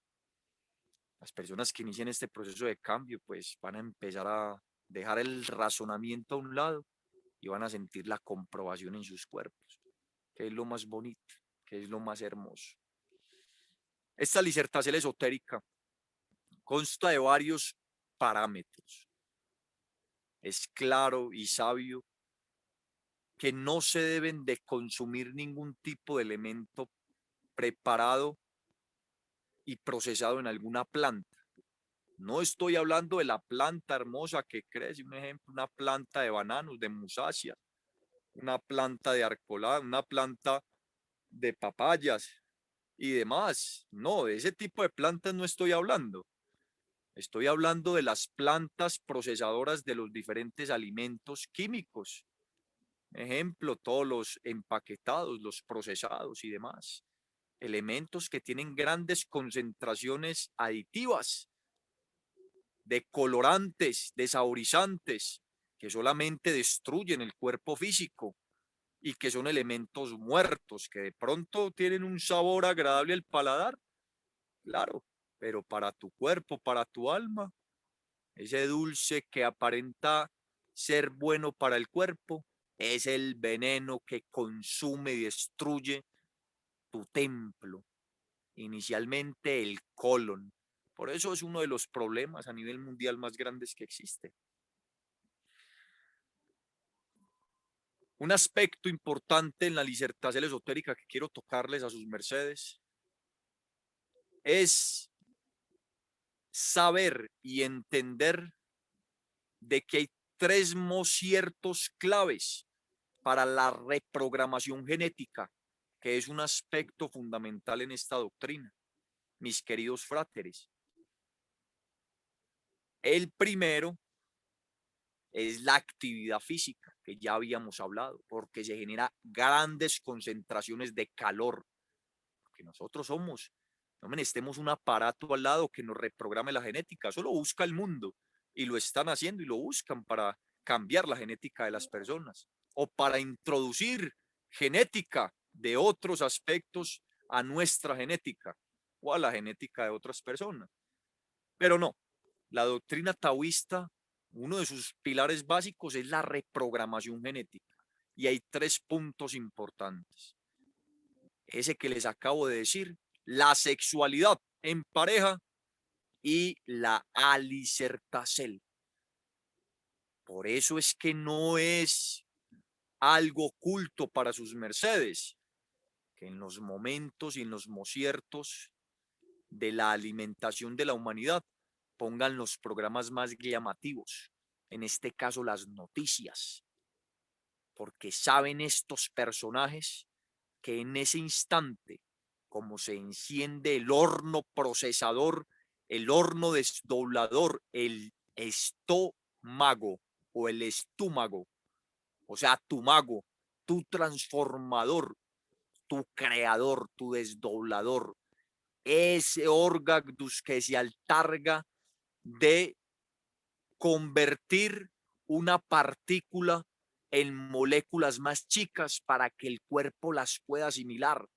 las personas que inician este proceso de cambio, pues van a empezar a dejar el razonamiento a un lado y van a sentir la comprobación en sus cuerpos, que es lo más bonito, que es lo más hermoso. Esta disertación esotérica consta de varios parámetros. Es claro y sabio que no se deben de consumir ningún tipo de elemento preparado y procesado en alguna planta. No estoy hablando de la planta hermosa que crece, un ejemplo, una planta de bananos, de musacia, una planta de arcolada, una planta de papayas y demás. No, de ese tipo de plantas no estoy hablando. Estoy hablando de las plantas procesadoras de los diferentes alimentos químicos. Ejemplo, todos los empaquetados, los procesados y demás. Elementos que tienen grandes concentraciones aditivas, de colorantes, de saborizantes, que solamente destruyen el cuerpo físico y que son elementos muertos, que de pronto tienen un sabor agradable al paladar, claro, pero para tu cuerpo, para tu alma, ese dulce que aparenta ser bueno para el cuerpo, es el veneno que consume y destruye tu templo, inicialmente el colon. Por eso es uno de los problemas a nivel mundial más grandes que existe. Un aspecto importante en la disertación esotérica que quiero tocarles a sus mercedes es saber y entender de que hay tres mociertos claves para la reprogramación genética, que es un aspecto fundamental en esta doctrina, mis queridos fráteres. El primero es la actividad física, que ya habíamos hablado, porque se genera grandes concentraciones de calor, porque nosotros somos, no menestemos un aparato al lado que nos reprograme la genética, eso lo busca el mundo, y lo están haciendo y lo buscan para cambiar la genética de las personas, o para introducir genética de otros aspectos a nuestra genética, o a la genética de otras personas. Pero no, la doctrina taoísta, uno de sus pilares básicos es la reprogramación genética. Y hay tres puntos importantes. Ese que les acabo de decir, la sexualidad en pareja y la alicertacel. Por eso es que no es algo oculto para sus mercedes, que en los momentos y en los mociertos de la alimentación de la humanidad, pongan los programas más llamativos, en este caso las noticias, porque saben estos personajes que en ese instante, como se enciende el horno procesador, el horno desdoblador, el estómago o el estómago, o sea, tu mago, tu transformador, tu creador, tu desdoblador, ese órgano que se altarga de convertir una partícula en moléculas más chicas para que el cuerpo las pueda asimilar.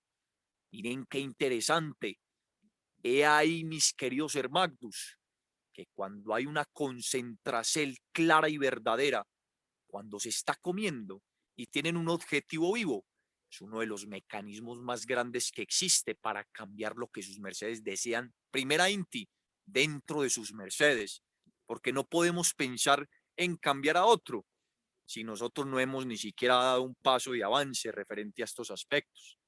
Miren qué interesante. He ahí, mis queridos hermanos, que cuando hay una concentración clara y verdadera, cuando se está comiendo y tienen un objetivo vivo, es uno de los mecanismos más grandes que existe para cambiar lo que sus mercedes desean, primera inti, dentro de sus mercedes, porque no podemos pensar en cambiar a otro si nosotros no hemos ni siquiera dado un paso de avance referente a estos aspectos.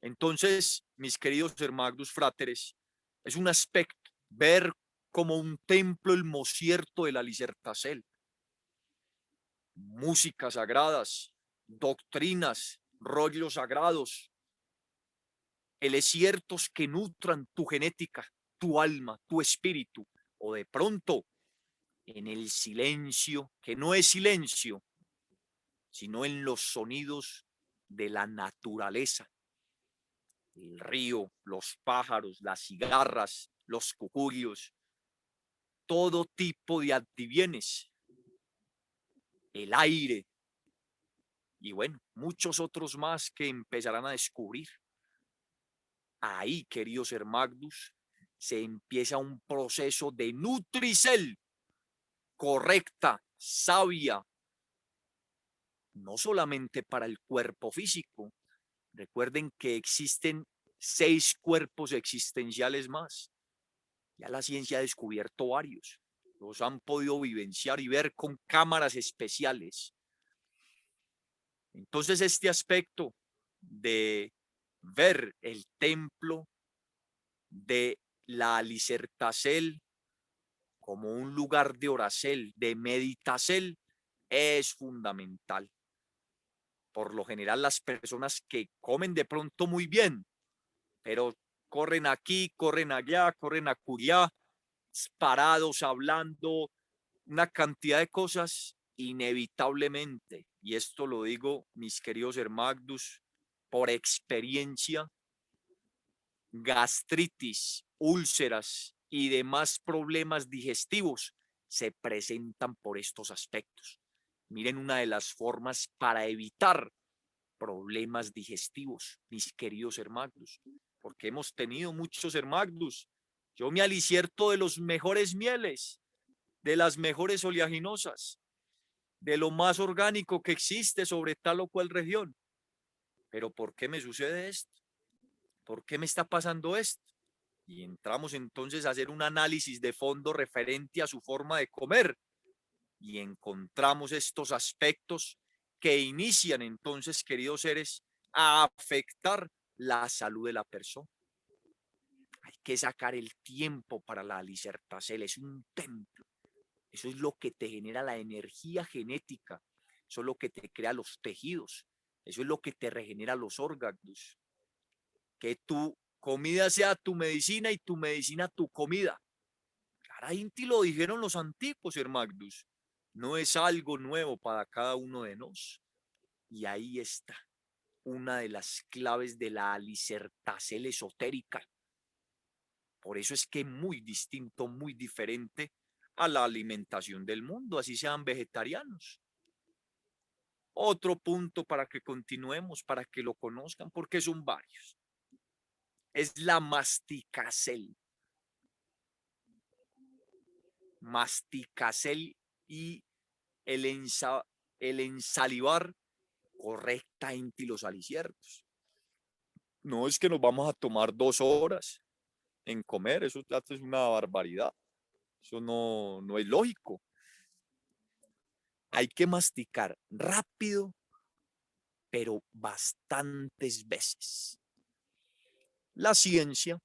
Entonces, mis queridos hermanos fráteres, es un aspecto ver como un templo el mocierto de la Lisertacel, músicas sagradas, doctrinas, rollos sagrados, elesiertos que nutran tu genética, tu alma, tu espíritu, o de pronto en el silencio, que no es silencio, sino en los sonidos de la naturaleza, el río, los pájaros, las cigarras, los cucurios, todo tipo de adivienes, el aire y bueno, muchos otros más que empezarán a descubrir. Ahí, queridos hermanos, se empieza un proceso de nutricel correcta, sabia, no solamente para el cuerpo físico. Recuerden que existen 6 cuerpos existenciales más. Ya la ciencia ha descubierto varios. Los han podido vivenciar y ver con cámaras especiales. Entonces, este aspecto de ver el templo de la Lisertacel como un lugar de oracel, de meditacel, es fundamental. Por lo general, las personas que comen de pronto muy bien, pero corren aquí, corren allá, corren acullá, parados, hablando, una cantidad de cosas, inevitablemente, y esto lo digo, mis queridos hermanos, por experiencia, gastritis, úlceras y demás problemas digestivos se presentan por estos aspectos. Miren una de las formas para evitar problemas digestivos, mis queridos hermanos, porque hemos tenido muchos hermanos. Yo me alicierto de los mejores mieles, de las mejores oleaginosas, de lo más orgánico que existe sobre tal o cual región. Pero ¿por qué me sucede esto? ¿Por qué me está pasando esto? Y entramos entonces a hacer un análisis de fondo referente a su forma de comer y encontramos estos aspectos que inician entonces, queridos seres, a afectar la salud de la persona. Hay que sacar el tiempo para la Lisertacel, es un templo. Eso es lo que te genera la energía genética, eso es lo que te crea los tejidos, eso es lo que te regenera los órganos. Que tu comida sea tu medicina y tu medicina tu comida. Claramente lo dijeron los antiguos, hermanos. No es algo nuevo para cada uno de nosotros. Y ahí está una de las claves de la Lisertacel esotérica. Por eso es que es muy distinto, muy diferente a la alimentación del mundo, así sean vegetarianos. Otro punto para que continuemos, para que lo conozcan, porque son varios. Es la masticacel. Masticacel y el, el ensalivar correctamente los aliciertos. No es que nos vamos a tomar 2 horas en comer, eso es una barbaridad. Eso no es lógico. Hay que masticar rápido, pero bastantes veces. La ciencia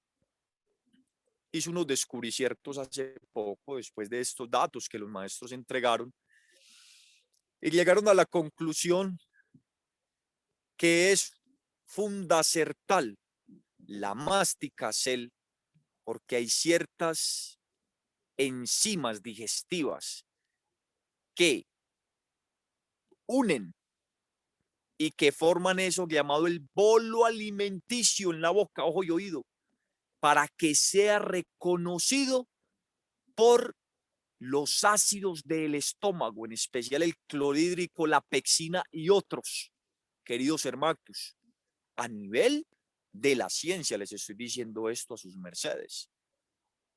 hizo unos descubrimientos hace poco, después de estos datos que los maestros entregaron, y llegaron a la conclusión que es fundacertal la masticacel, porque hay ciertas enzimas digestivas que unen y que forman eso llamado el bolo alimenticio en la boca, ojo y oído, para que sea reconocido por los ácidos del estómago, en especial el clorhídrico, la pexina y otros, queridos hermanos. A nivel de la ciencia les estoy diciendo esto a sus mercedes.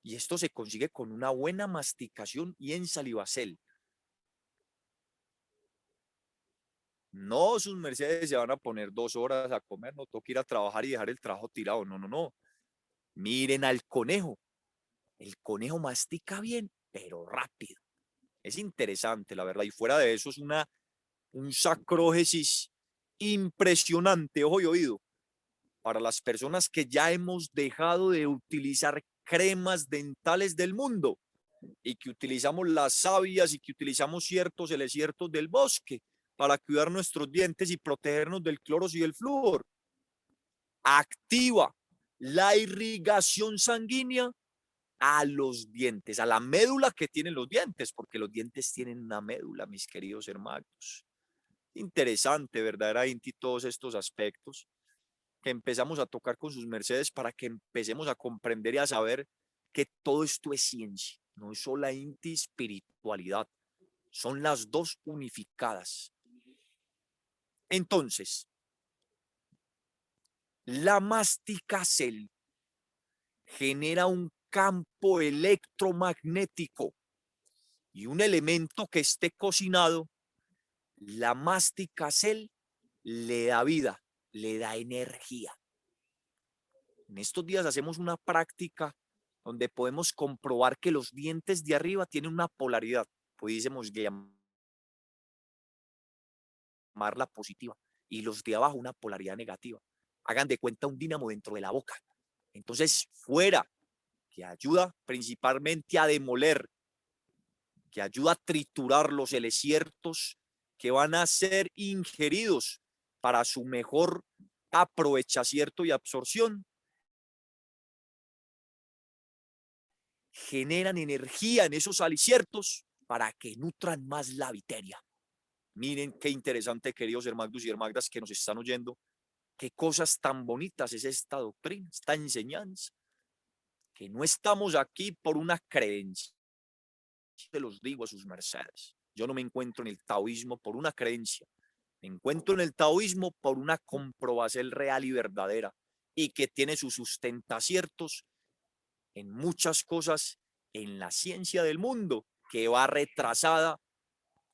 Y esto se consigue con una buena masticación y en salivacel. No, sus mercedes se van a poner 2 horas a comer, no tengo que ir a trabajar y dejar el trabajo tirado. No, no, no. Miren al conejo. El conejo mastica bien, pero rápido. Es interesante, la verdad. Y fuera de eso es un sacrógesis impresionante, ojo y oído, para las personas que ya hemos dejado de utilizar cremas dentales del mundo y que utilizamos las sabias y que utilizamos ciertos elexiertos del bosque para cuidar nuestros dientes y protegernos del cloro y del flúor. Activa la irrigación sanguínea a los dientes, a la médula que tienen los dientes, porque los dientes tienen una médula, mis queridos hermanos. Interesante, verdaderamente, todos estos aspectos que empezamos a tocar con sus mercedes para que empecemos a comprender y a saber que todo esto es ciencia, no es solamente espiritualidad, son las dos unificadas. Entonces, la masticacel genera un campo electromagnético y un elemento que esté cocinado, la masticacel le da vida, le da energía. En estos días hacemos una práctica donde podemos comprobar que los dientes de arriba tienen una polaridad, pudiésemos llamarla positiva, y los de abajo una polaridad negativa. Hagan de cuenta un dínamo dentro de la boca. Entonces, fuera, que ayuda principalmente a demoler, que ayuda a triturar los elexiertos que van a ser ingeridos para su mejor aprovechamiento y absorción. Generan energía en esos aliciertos para que nutran más la viteria. Miren qué interesante, queridos hermanos y hermanas que nos están oyendo, qué cosas tan bonitas es esta doctrina, esta enseñanza, que no estamos aquí por una creencia. Se los digo a sus mercedes. Yo no me encuentro en el taoísmo por una creencia, me encuentro en el taoísmo por una comprobación real y verdadera y que tiene sus sustentaciertos en muchas cosas en la ciencia del mundo que va retrasada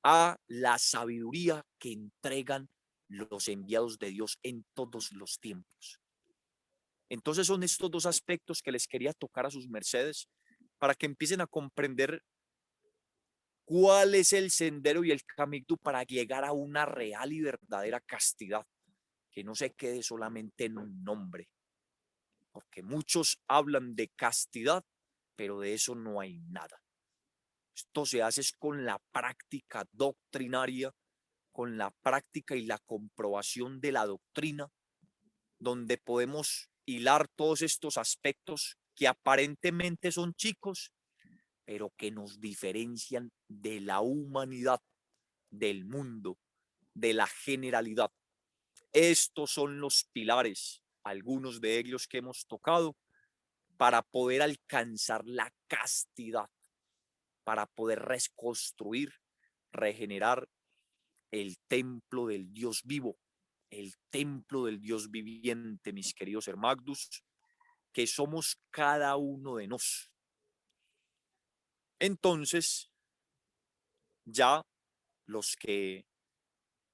a la sabiduría que entregan los enviados de Dios en todos los tiempos. Entonces son estos dos aspectos que les quería tocar a sus mercedes para que empiecen a comprender cuál es el sendero y el camino para llegar a una real y verdadera castidad, que no se quede solamente en un nombre, porque muchos hablan de castidad, pero de eso no hay nada. Esto se hace con la práctica doctrinaria, con la práctica y la comprobación de la doctrina, donde podemos hilar todos estos aspectos que aparentemente son chicos, pero que nos diferencian de la humanidad, del mundo, de la generalidad. Estos son los pilares, algunos de ellos que hemos tocado, para poder alcanzar la castidad, para poder reconstruir, regenerar el templo del Dios vivo, el templo del Dios viviente, mis queridos hermanos, que somos cada uno de nosotros. Entonces, ya los que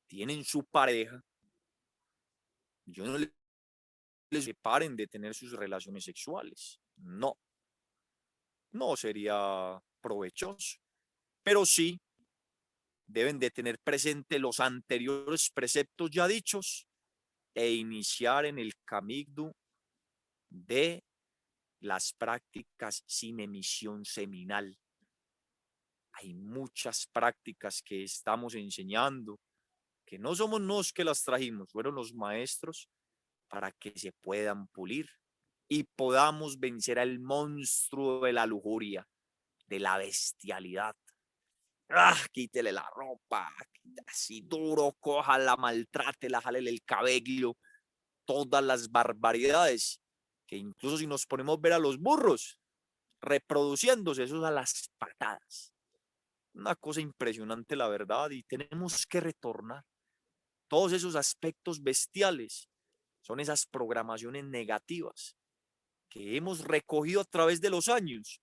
tienen su pareja, yo no les separen de tener sus relaciones sexuales. No, no sería provechoso, pero sí deben de tener presente los anteriores preceptos ya dichos e iniciar en el camino de las prácticas sin emisión seminal. Hay muchas prácticas que estamos enseñando, que no somos nos que las trajimos, fueron los maestros para que se puedan pulir y podamos vencer al monstruo de la lujuria, de la bestialidad. Quítele la ropa, así duro, cójala, maltrátela, jálele el cabello, todas las barbaridades, que incluso si nos ponemos a ver a los burros reproduciéndose, eso es a las patadas. Una cosa impresionante, la verdad, y tenemos que retornar. Todos esos aspectos bestiales son esas programaciones negativas que hemos recogido a través de los años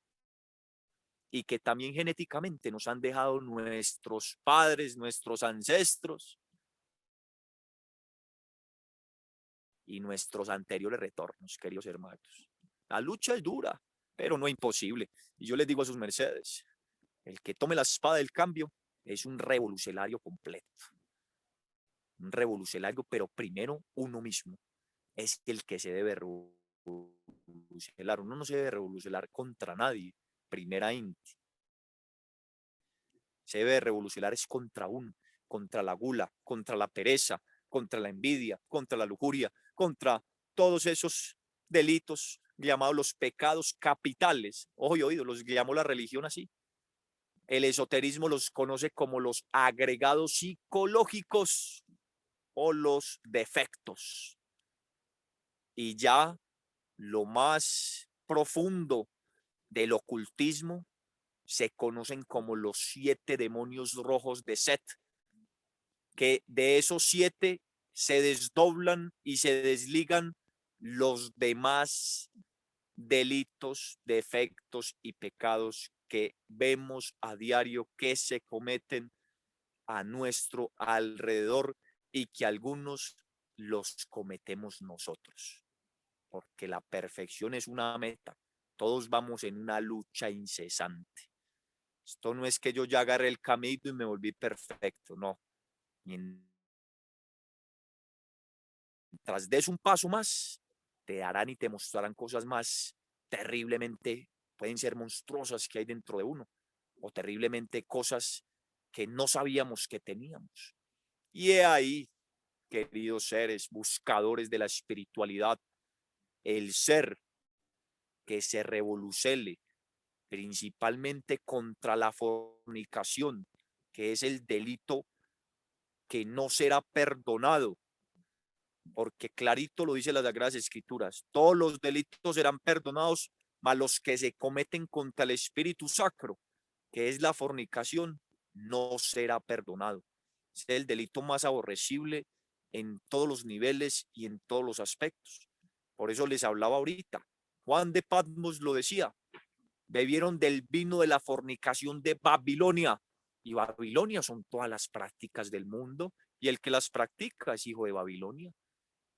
y que también genéticamente nos han dejado nuestros padres, nuestros ancestros y nuestros anteriores retornos, queridos hermanos. La lucha es dura, pero no imposible. Y yo les digo a sus mercedes, el que tome la espada del cambio es un revolucionario completo. Un revolucionario, pero primero uno mismo es el que se debe revolucionar. Uno no se debe revolucionar contra nadie, primera índice. Se debe revolucionar es contra uno, contra la gula, contra la pereza, contra la envidia, contra la lujuria, contra todos esos delitos llamados los pecados capitales. Ojo y oído, los llamó la religión así. El esoterismo los conoce como los agregados psicológicos o los defectos. Y ya lo más profundo del ocultismo se conocen como los 7 demonios rojos de Set, que de esos 7 se desdoblan y se desligan los demás delitos, defectos y pecados que vemos a diario que se cometen a nuestro alrededor y que algunos los cometemos nosotros, porque la perfección es una meta. Todos vamos en una lucha incesante. Esto no es que yo ya agarré el camino y me volví perfecto, no. Mientras des un paso más, te darán y te mostrarán cosas más terriblemente, pueden ser monstruosas que hay dentro de uno, o terriblemente cosas que no sabíamos que teníamos. Y he ahí, queridos seres, buscadores de la espiritualidad, el ser que se revolucione principalmente contra la fornicación, que es el delito que no será perdonado, porque clarito lo dice las Sagradas Escrituras, todos los delitos serán perdonados, mas los que se cometen contra el Espíritu Sacro, que es la fornicación, no será perdonado. Es el delito más aborrecible en todos los niveles y en todos los aspectos. Por eso les hablaba ahorita. Juan de Patmos lo decía, bebieron del vino de la fornicación de Babilonia. Y Babilonia son todas las prácticas del mundo, y el que las practica es hijo de Babilonia.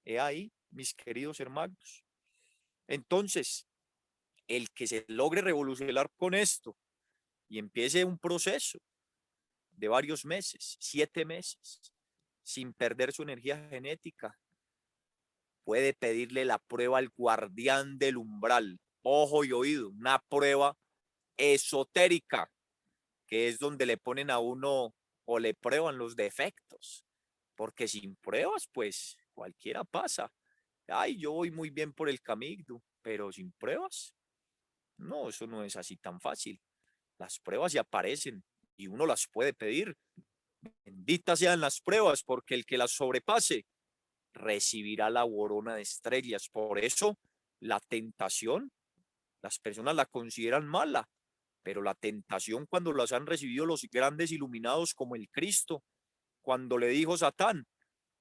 He ahí, mis queridos hermanos. Entonces, el que se logre revolucionar con esto y empiece un proceso de varios meses, 7 meses, sin perder su energía genética, puede pedirle la prueba al guardián del umbral. Ojo y oído, una prueba esotérica, que es donde le ponen a uno o le prueban los defectos, porque sin pruebas, pues cualquiera pasa. Ay, yo voy muy bien por el camino, pero sin pruebas, no, eso no es así tan fácil. Las pruebas ya aparecen y uno las puede pedir. Benditas sean las pruebas, porque el que las sobrepase recibirá la corona de estrellas. Por eso, la tentación, las personas la consideran mala, pero la tentación, cuando las han recibido los grandes iluminados como el Cristo, cuando le dijo Satán,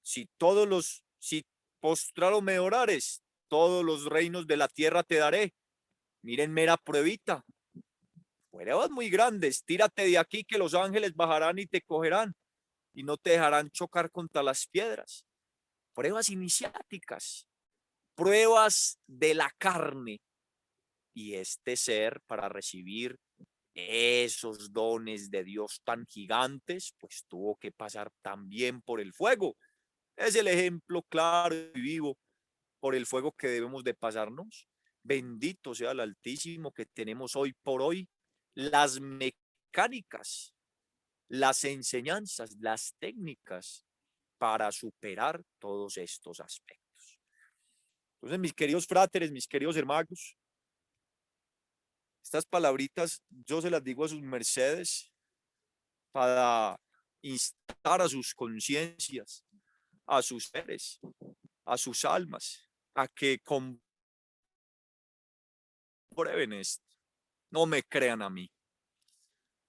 si postrado me orares, todos los reinos de la tierra te daré. Miren, mera pruebita. Pruebas muy grandes. Tírate de aquí que los ángeles bajarán y te cogerán y no te dejarán chocar contra las piedras. Pruebas iniciáticas, pruebas de la carne. Y este ser, para recibir esos dones de Dios tan gigantes, pues tuvo que pasar también por el fuego. Es el ejemplo claro y vivo por el fuego que debemos de pasarnos. Bendito sea el Altísimo que tenemos hoy por hoy las mecánicas, las enseñanzas, las técnicas para superar todos estos aspectos. Entonces, mis queridos fráteres, mis queridos hermanos, estas palabritas yo se las digo a sus mercedes para instar a sus conciencias, a sus seres, a sus almas, a que comprueben esto. No me crean a mí,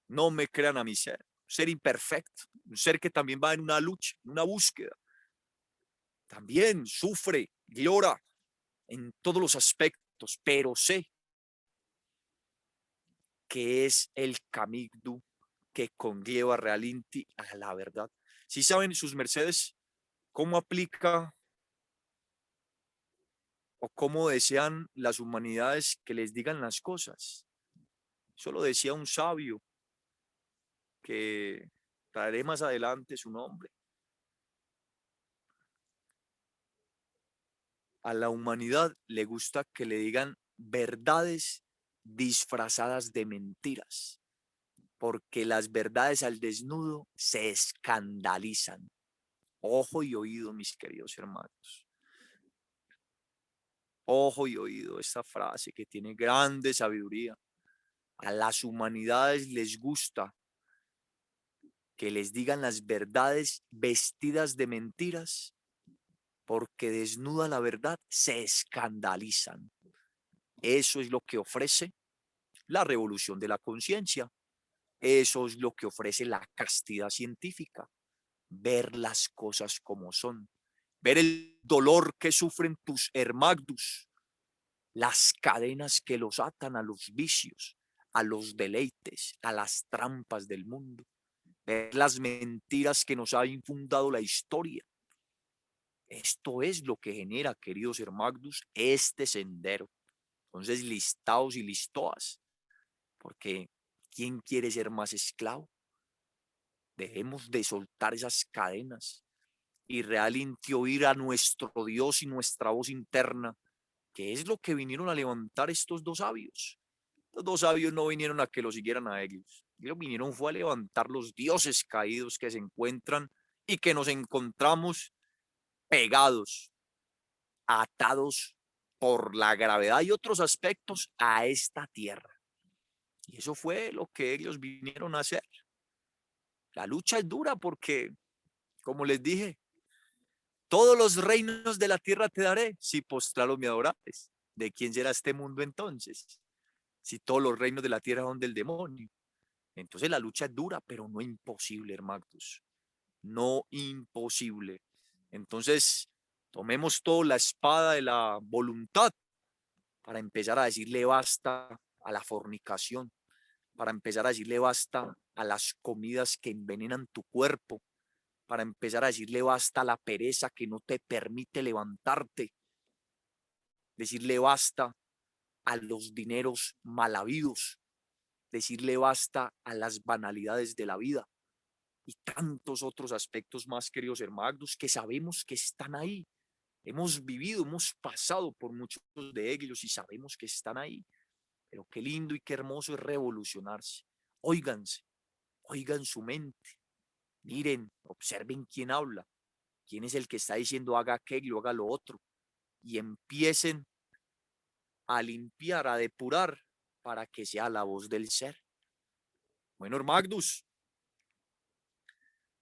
no me crean a mi ser imperfecto, un ser que también va en una lucha, en una búsqueda. También sufre, llora en todos los aspectos, pero sé que es el camino que conlleva realmente a la verdad. Si saben sus mercedes cómo aplica o cómo desean las humanidades que les digan las cosas. Eso lo decía un sabio que traeré más adelante su nombre. A la humanidad le gusta que le digan verdades disfrazadas de mentiras, porque las verdades al desnudo se escandalizan. Ojo y oído, mis queridos hermanos. Ojo y oído esta frase que tiene grande sabiduría. A las humanidades les gusta que les digan las verdades vestidas de mentiras, porque desnuda la verdad se escandalizan. Eso es lo que ofrece la revolución de la conciencia. Eso es lo que ofrece la castidad científica. Ver las cosas como son. Ver el dolor que sufren tus hermagdus, las cadenas que los atan a los vicios, a los deleites, a las trampas del mundo. Ver las mentiras que nos ha infundado la historia. Esto es lo que genera, queridos hermagdus, este sendero. Entonces, listaos y listoas, porque ¿quién quiere ser más esclavo? Dejemos de soltar esas cadenas y realmente oír a nuestro Dios y nuestra voz interna, que es lo que vinieron a levantar estos dos sabios. Los dos sabios no vinieron a que lo siguieran a ellos. Ellos vinieron fue a levantar los dioses caídos que se encuentran y que nos encontramos pegados, atados por la gravedad y otros aspectos a esta tierra. Y eso fue lo que ellos vinieron a hacer. La lucha es dura porque, como les dije, todos los reinos de la tierra te daré si postrados me adorares. ¿De quién será este mundo entonces? Si todos los reinos de la tierra son del demonio. Entonces la lucha es dura, pero no imposible, hermanos. No imposible. Entonces, tomemos toda la espada de la voluntad para empezar a decirle basta a la fornicación, para empezar a decirle basta a las comidas que envenenan tu cuerpo, para empezar a decirle basta a la pereza que no te permite levantarte, decirle basta a los dineros mal habidos, decirle basta a las banalidades de la vida y tantos otros aspectos más, queridos hermanos, que sabemos que están ahí. Hemos vivido, hemos pasado por muchos de ellos y sabemos que están ahí. Pero qué lindo y qué hermoso es revolucionarse. Óiganse, oigan su mente. Miren, observen quién habla, quién es el que está diciendo haga aquello, haga lo otro. Y empiecen a limpiar, a depurar para que sea la voz del ser. Bueno, Magnus,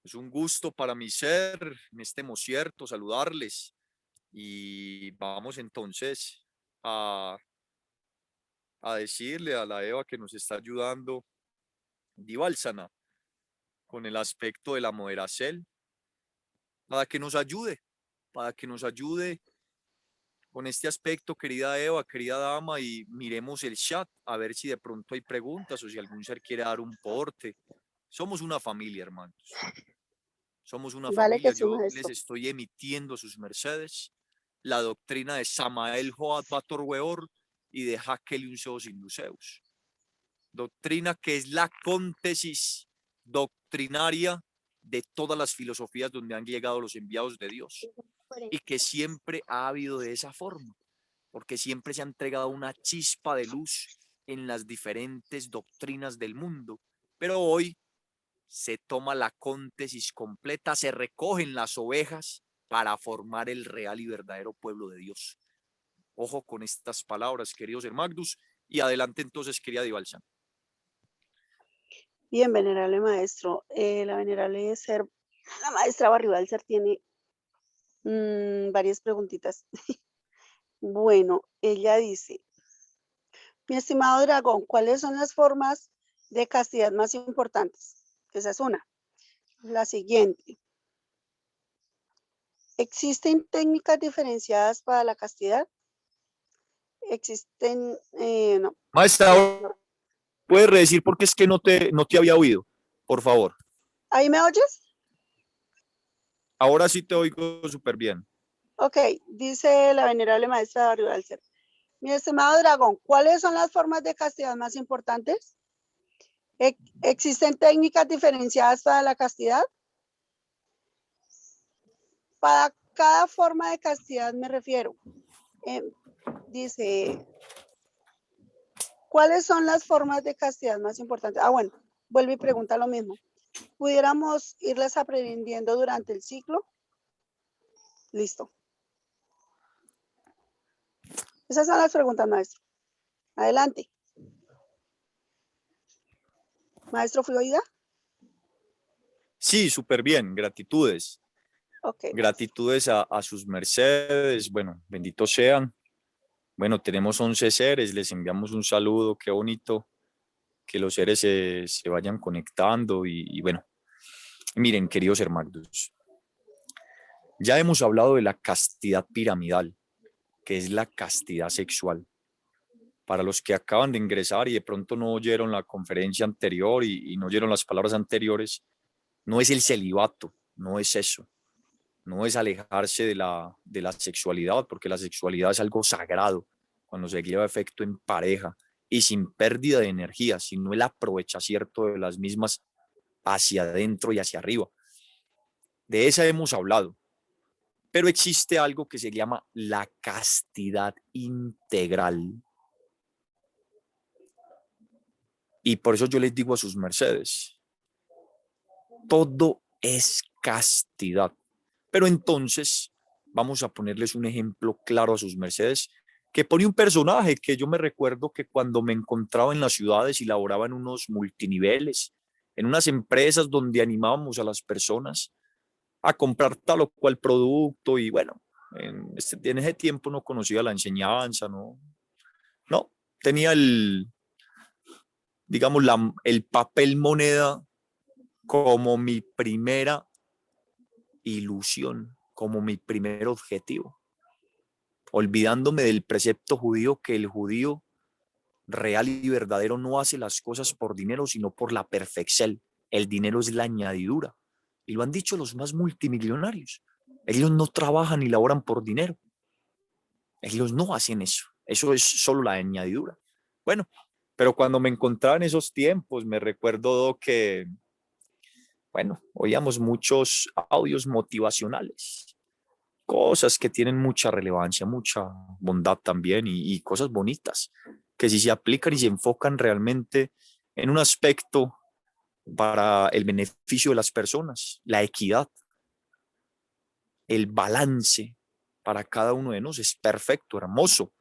es un gusto para mi ser, en este cierto, saludarles. Y vamos entonces a, a decirle a la Eva que nos está ayudando, Divalsana, con el aspecto de la moderación, para que nos ayude con este aspecto, querida Eva, querida dama, y miremos el chat a ver si de pronto hay preguntas o si algún ser quiere dar un porte. Somos una familia, hermanos. Somos una Vale que familia. sí, Yo les maestro. estoy emitiendo a sus mercedes la doctrina de Samael Joad Bator Weor y de Hakel Unseos Induceus. Doctrina que es la cóntesis doctrinaria de todas las filosofías donde han llegado los enviados de Dios y que siempre ha habido de esa forma. porque siempre se ha entregado una chispa de luz en las diferentes doctrinas del mundo, pero hoy se toma la cóntesis completa, se recogen las ovejas para formar el real y verdadero pueblo de Dios. Ojo con estas palabras, queridos hermanos, y adelante entonces, querida Divalsa. Bien, venerable maestro, la maestra Barribalser tiene varias preguntitas. Bueno, ella dice, mi estimado dragón, ¿cuáles son las formas de castidad más importantes? Esa es una. La siguiente, ¿existen técnicas diferenciadas para la castidad? Existen, no. Maestra, ¿puedes redecir porque es que no te había oído? Por favor. ¿Ahí me oyes? Ahora sí te oigo súper bien. Ok, dice la venerable maestra Barribalser. Mi estimado dragón, ¿cuáles son las formas de castidad más importantes? ¿Existen técnicas diferenciadas para la castidad? Para cada forma de castidad me refiero. Dice, ¿cuáles son las formas de castidad más importantes? Bueno, vuelve y pregunta lo mismo. ¿Pudiéramos irlas aprendiendo durante el ciclo? Listo. Esas son las preguntas, maestro. Adelante. Maestro, ¿fui oída? Sí, súper bien, gratitudes. Ok. Gratitudes a sus mercedes, bueno, benditos sean. Bueno, tenemos 11 seres, les enviamos un saludo, qué bonito que los seres se vayan conectando y bueno, miren, queridos hermanos, ya hemos hablado de la castidad piramidal, que es la castidad sexual. Para los que acaban de ingresar y de pronto no oyeron la conferencia anterior y no oyeron las palabras anteriores, no es el celibato, no es eso. No es alejarse de la sexualidad, porque la sexualidad es algo sagrado cuando se lleva a efecto en pareja y sin pérdida de energía, sino el aprovechamiento de las mismas hacia adentro y hacia arriba. De esa hemos hablado, pero existe algo que se llama la castidad integral. Y por eso yo les digo a sus mercedes, todo es castidad. Pero entonces vamos a ponerles un ejemplo claro a sus mercedes que pone un personaje que yo me recuerdo que cuando me encontraba en las ciudades y laboraba en unos multiniveles, en unas empresas donde animábamos a las personas a comprar tal o cual producto y bueno, en ese tiempo no conocía la enseñanza, no tenía digamos, el papel moneda como mi primera ilusión, como mi primer objetivo, olvidándome del precepto judío que el judío real y verdadero no hace las cosas por dinero, sino por la perfección. El dinero es la añadidura. Y lo han dicho los más multimillonarios. Ellos no trabajan ni laboran por dinero. Ellos no hacen eso. Eso es solo la añadidura. Bueno, pero cuando me encontraba en esos tiempos, me recuerdo que, bueno, oíamos muchos audios motivacionales, cosas que tienen mucha relevancia, mucha bondad también y cosas bonitas, que si se aplican y se enfocan realmente en un aspecto para el beneficio de las personas, la equidad, el balance para cada uno de nosotros es perfecto, hermoso,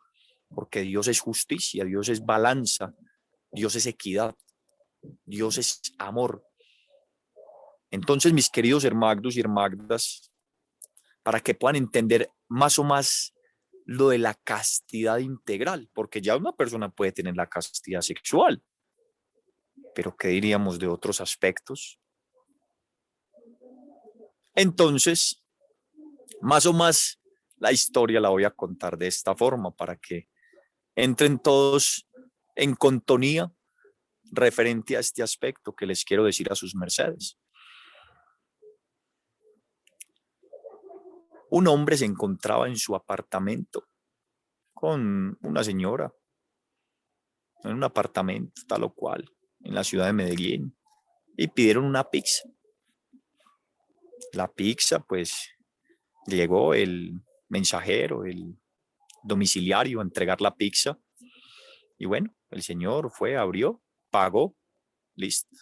porque Dios es justicia, Dios es balanza, Dios es equidad, Dios es amor. Entonces, mis queridos hermagdos y hermagdas, para que puedan entender más o más lo de la castidad integral, porque ya una persona puede tener la castidad sexual, pero ¿qué diríamos de otros aspectos? Entonces, más o más, la historia la voy a contar de esta forma para que entren todos en contonía referente a este aspecto que les quiero decir a sus mercedes. Un hombre se encontraba en su apartamento con una señora, en un apartamento tal o cual, en la ciudad de Medellín, y pidieron una pizza. La pizza, pues, llegó el mensajero, el domiciliario a entregar la pizza. Y bueno, el señor fue, abrió, pagó, listo.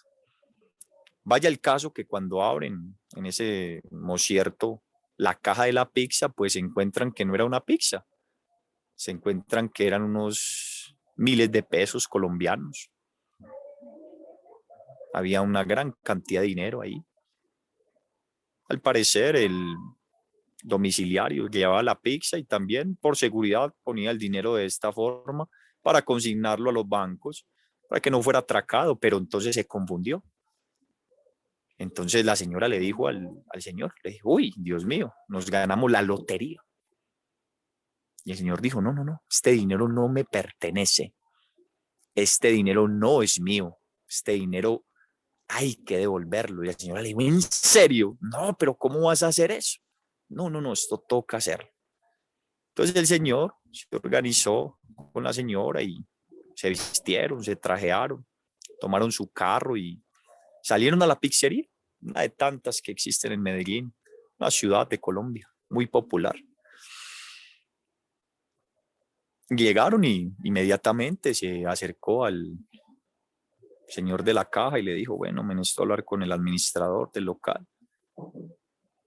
Vaya el caso que cuando abren en ese mocierto la caja de la pizza, pues se encuentran que no era una pizza, se encuentran que eran unos miles de pesos colombianos. Había una gran cantidad de dinero ahí. Al parecer, el domiciliario llevaba la pizza y también por seguridad ponía el dinero de esta forma para consignarlo a los bancos, para que no fuera atracado, pero entonces se confundió. Entonces la señora le dijo al señor, le dijo, uy, Dios mío, nos ganamos la lotería. Y el señor dijo, no, no, no, este dinero no me pertenece, este dinero no es mío, este dinero hay que devolverlo. Y la señora le dijo, ¿en serio? No, pero ¿cómo vas a hacer eso? No, no, no, esto toca hacerlo. Entonces el señor se organizó con la señora y se vistieron, se trajearon, tomaron su carro y salieron a la pizzería, una de tantas que existen en Medellín, una ciudad de Colombia, muy popular. Llegaron y inmediatamente se acercó al señor de la caja y le dijo, bueno, me necesito hablar con el administrador del local.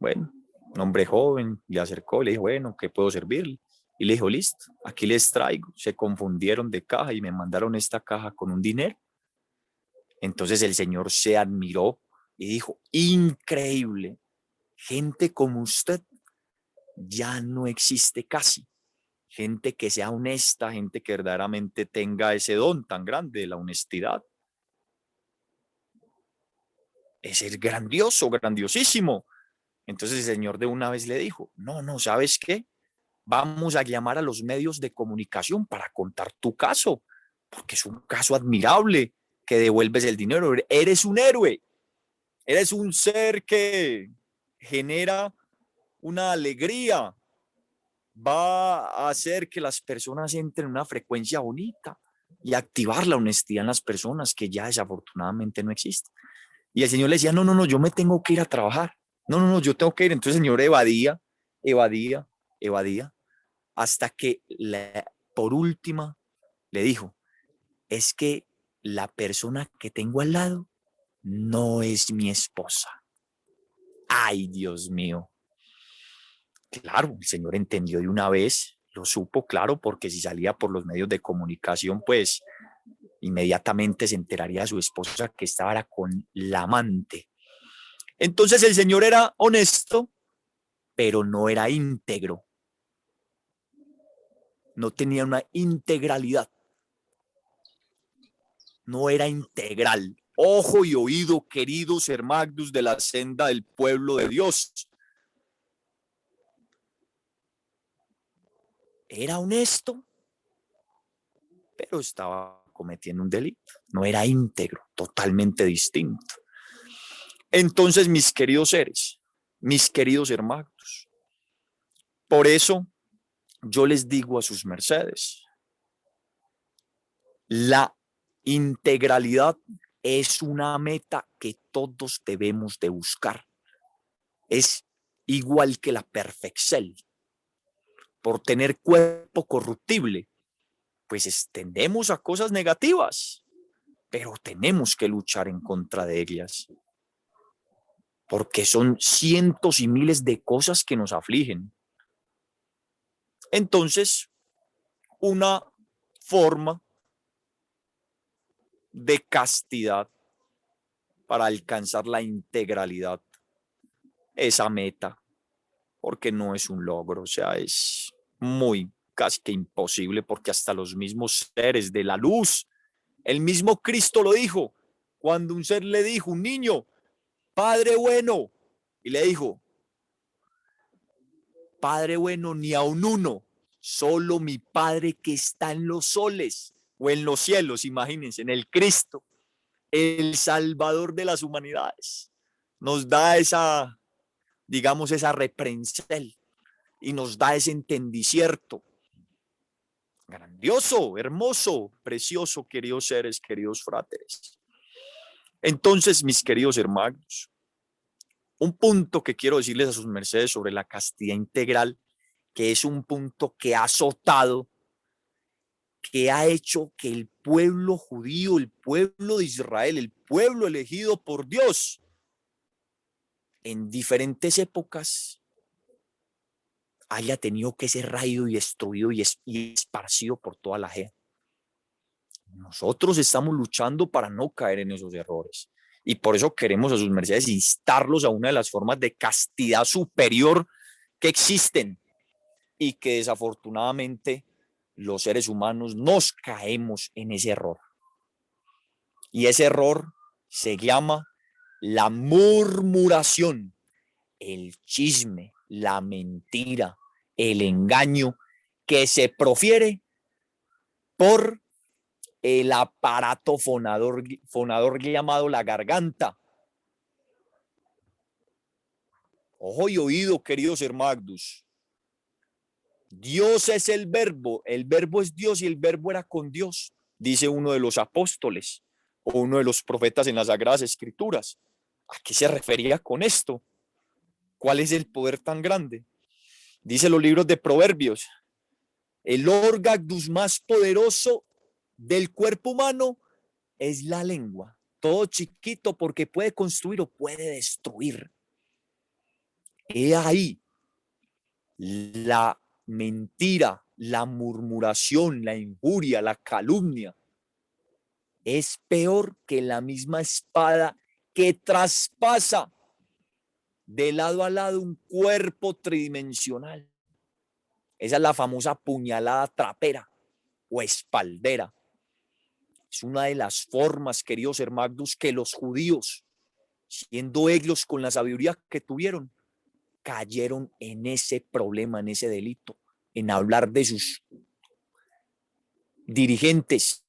Bueno, un hombre joven le acercó y le dijo, bueno, ¿qué puedo servirle? Y le dijo, listo, aquí les traigo. Se confundieron de caja y me mandaron esta caja con un dinero. Entonces el señor se admiró y dijo, increíble, gente como usted ya no existe casi. Gente que sea honesta, gente que verdaderamente tenga ese don tan grande de la honestidad. Ese es grandioso, grandiosísimo. Entonces el señor de una vez le dijo, no, no, ¿sabes qué? Vamos a llamar a los medios de comunicación para contar tu caso, porque es un caso admirable que devuelves el dinero. Eres un héroe, eres un ser que genera una alegría, va a hacer que las personas entren en una frecuencia bonita y activar la honestidad en las personas que ya desafortunadamente no existe. Y el señor le decía, no, no, no, yo me tengo que ir a trabajar. No, no, no, yo tengo que ir. Entonces el señor evadía, evadía, evadía, hasta que por última le dijo, es que la persona que tengo al lado no es mi esposa. Ay, Dios mío. Claro, el señor entendió de una vez, lo supo, claro, porque si salía por los medios de comunicación, pues inmediatamente se enteraría de su esposa que estaba con la amante. Entonces el señor era honesto, pero no era íntegro. No tenía una integralidad. No era integral. Ojo y oído, queridos hermanos de la senda del pueblo de Dios. Era honesto, pero estaba cometiendo un delito. No era íntegro, totalmente distinto. Entonces, mis queridos seres, mis queridos hermanos, por eso yo les digo a sus mercedes, la integralidad es una meta que todos debemos de buscar. Es igual que la perfección. Por tener cuerpo corruptible, pues tendemos a cosas negativas, pero tenemos que luchar en contra de ellas. Porque son cientos y miles de cosas que nos afligen. Entonces, una forma de castidad para alcanzar la integralidad, esa meta, porque no es un logro, o sea, es muy casi que imposible, porque hasta los mismos seres de la luz, el mismo Cristo lo dijo, cuando un ser le dijo, un niño, Padre bueno, y le dijo, Padre bueno, ni a un uno, solo mi Padre que está en los soles o en los cielos, imagínense, en el Cristo, el Salvador de las humanidades, nos da esa, digamos, esa repreensel y nos da ese entendicierto. Grandioso, hermoso, precioso, queridos seres, queridos fráteres. Entonces, mis queridos hermanos, un punto que quiero decirles a sus mercedes sobre la castidad integral que es un punto que ha azotado, que ha hecho que el pueblo judío, el pueblo de Israel, el pueblo elegido por Dios, en diferentes épocas haya tenido que ser raído y destruido y esparcido por toda la gente. Nosotros estamos luchando para no caer en esos errores. Y por eso queremos a sus mercedes instarlos a una de las formas de castidad superior que existen y que desafortunadamente los seres humanos nos caemos en ese error. Y ese error se llama la murmuración, el chisme, la mentira, el engaño que se profiere por el aparato fonador llamado la garganta. Ojo y oído, queridos hermanos. Dios es el verbo es Dios y el verbo era con Dios, dice uno de los apóstoles o uno de los profetas en las Sagradas Escrituras. ¿A qué se refería con esto? ¿Cuál es el poder tan grande? Dice los libros de Proverbios, el órgano más poderoso del cuerpo humano es la lengua. Todo chiquito porque puede construir o puede destruir. He ahí la mentira, la murmuración, la injuria, la calumnia. Es peor que la misma espada que traspasa de lado a lado un cuerpo tridimensional. Esa es la famosa puñalada trapera o espaldera. Es una de las formas, queridos hermanos, que los judíos, siendo ellos con la sabiduría que tuvieron, cayeron en ese problema, en ese delito, en hablar de sus dirigentes.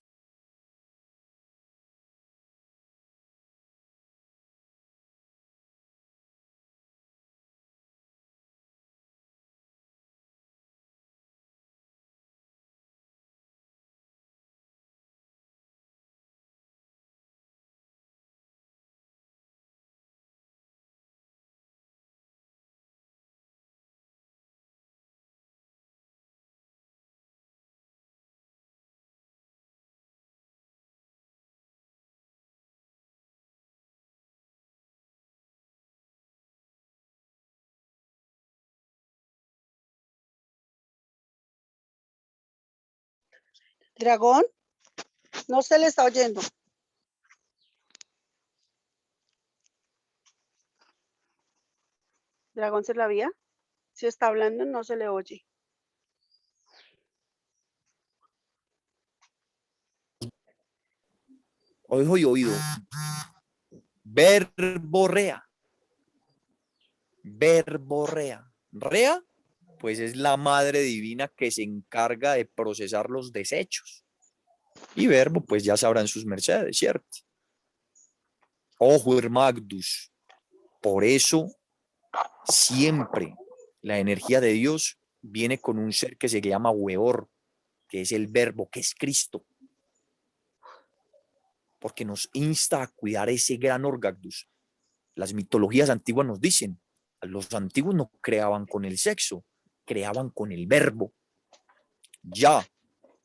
Dragón, no se le está oyendo. Dragón, ¿se la vía? Si está hablando, no se le oye. Ojo y oído. Verborrea. Verborrea. Rea, pues es la madre divina que se encarga de procesar los desechos. Y verbo, pues ya sabrán sus mercedes, ¿cierto? Ojo, hermagdus. Por eso, siempre la energía de Dios viene con un ser que se llama Weor, que es el verbo, que es Cristo. Porque nos insta a cuidar ese gran orgagdus. Las mitologías antiguas nos dicen, los antiguos no creaban con el sexo, creaban con el verbo. Ya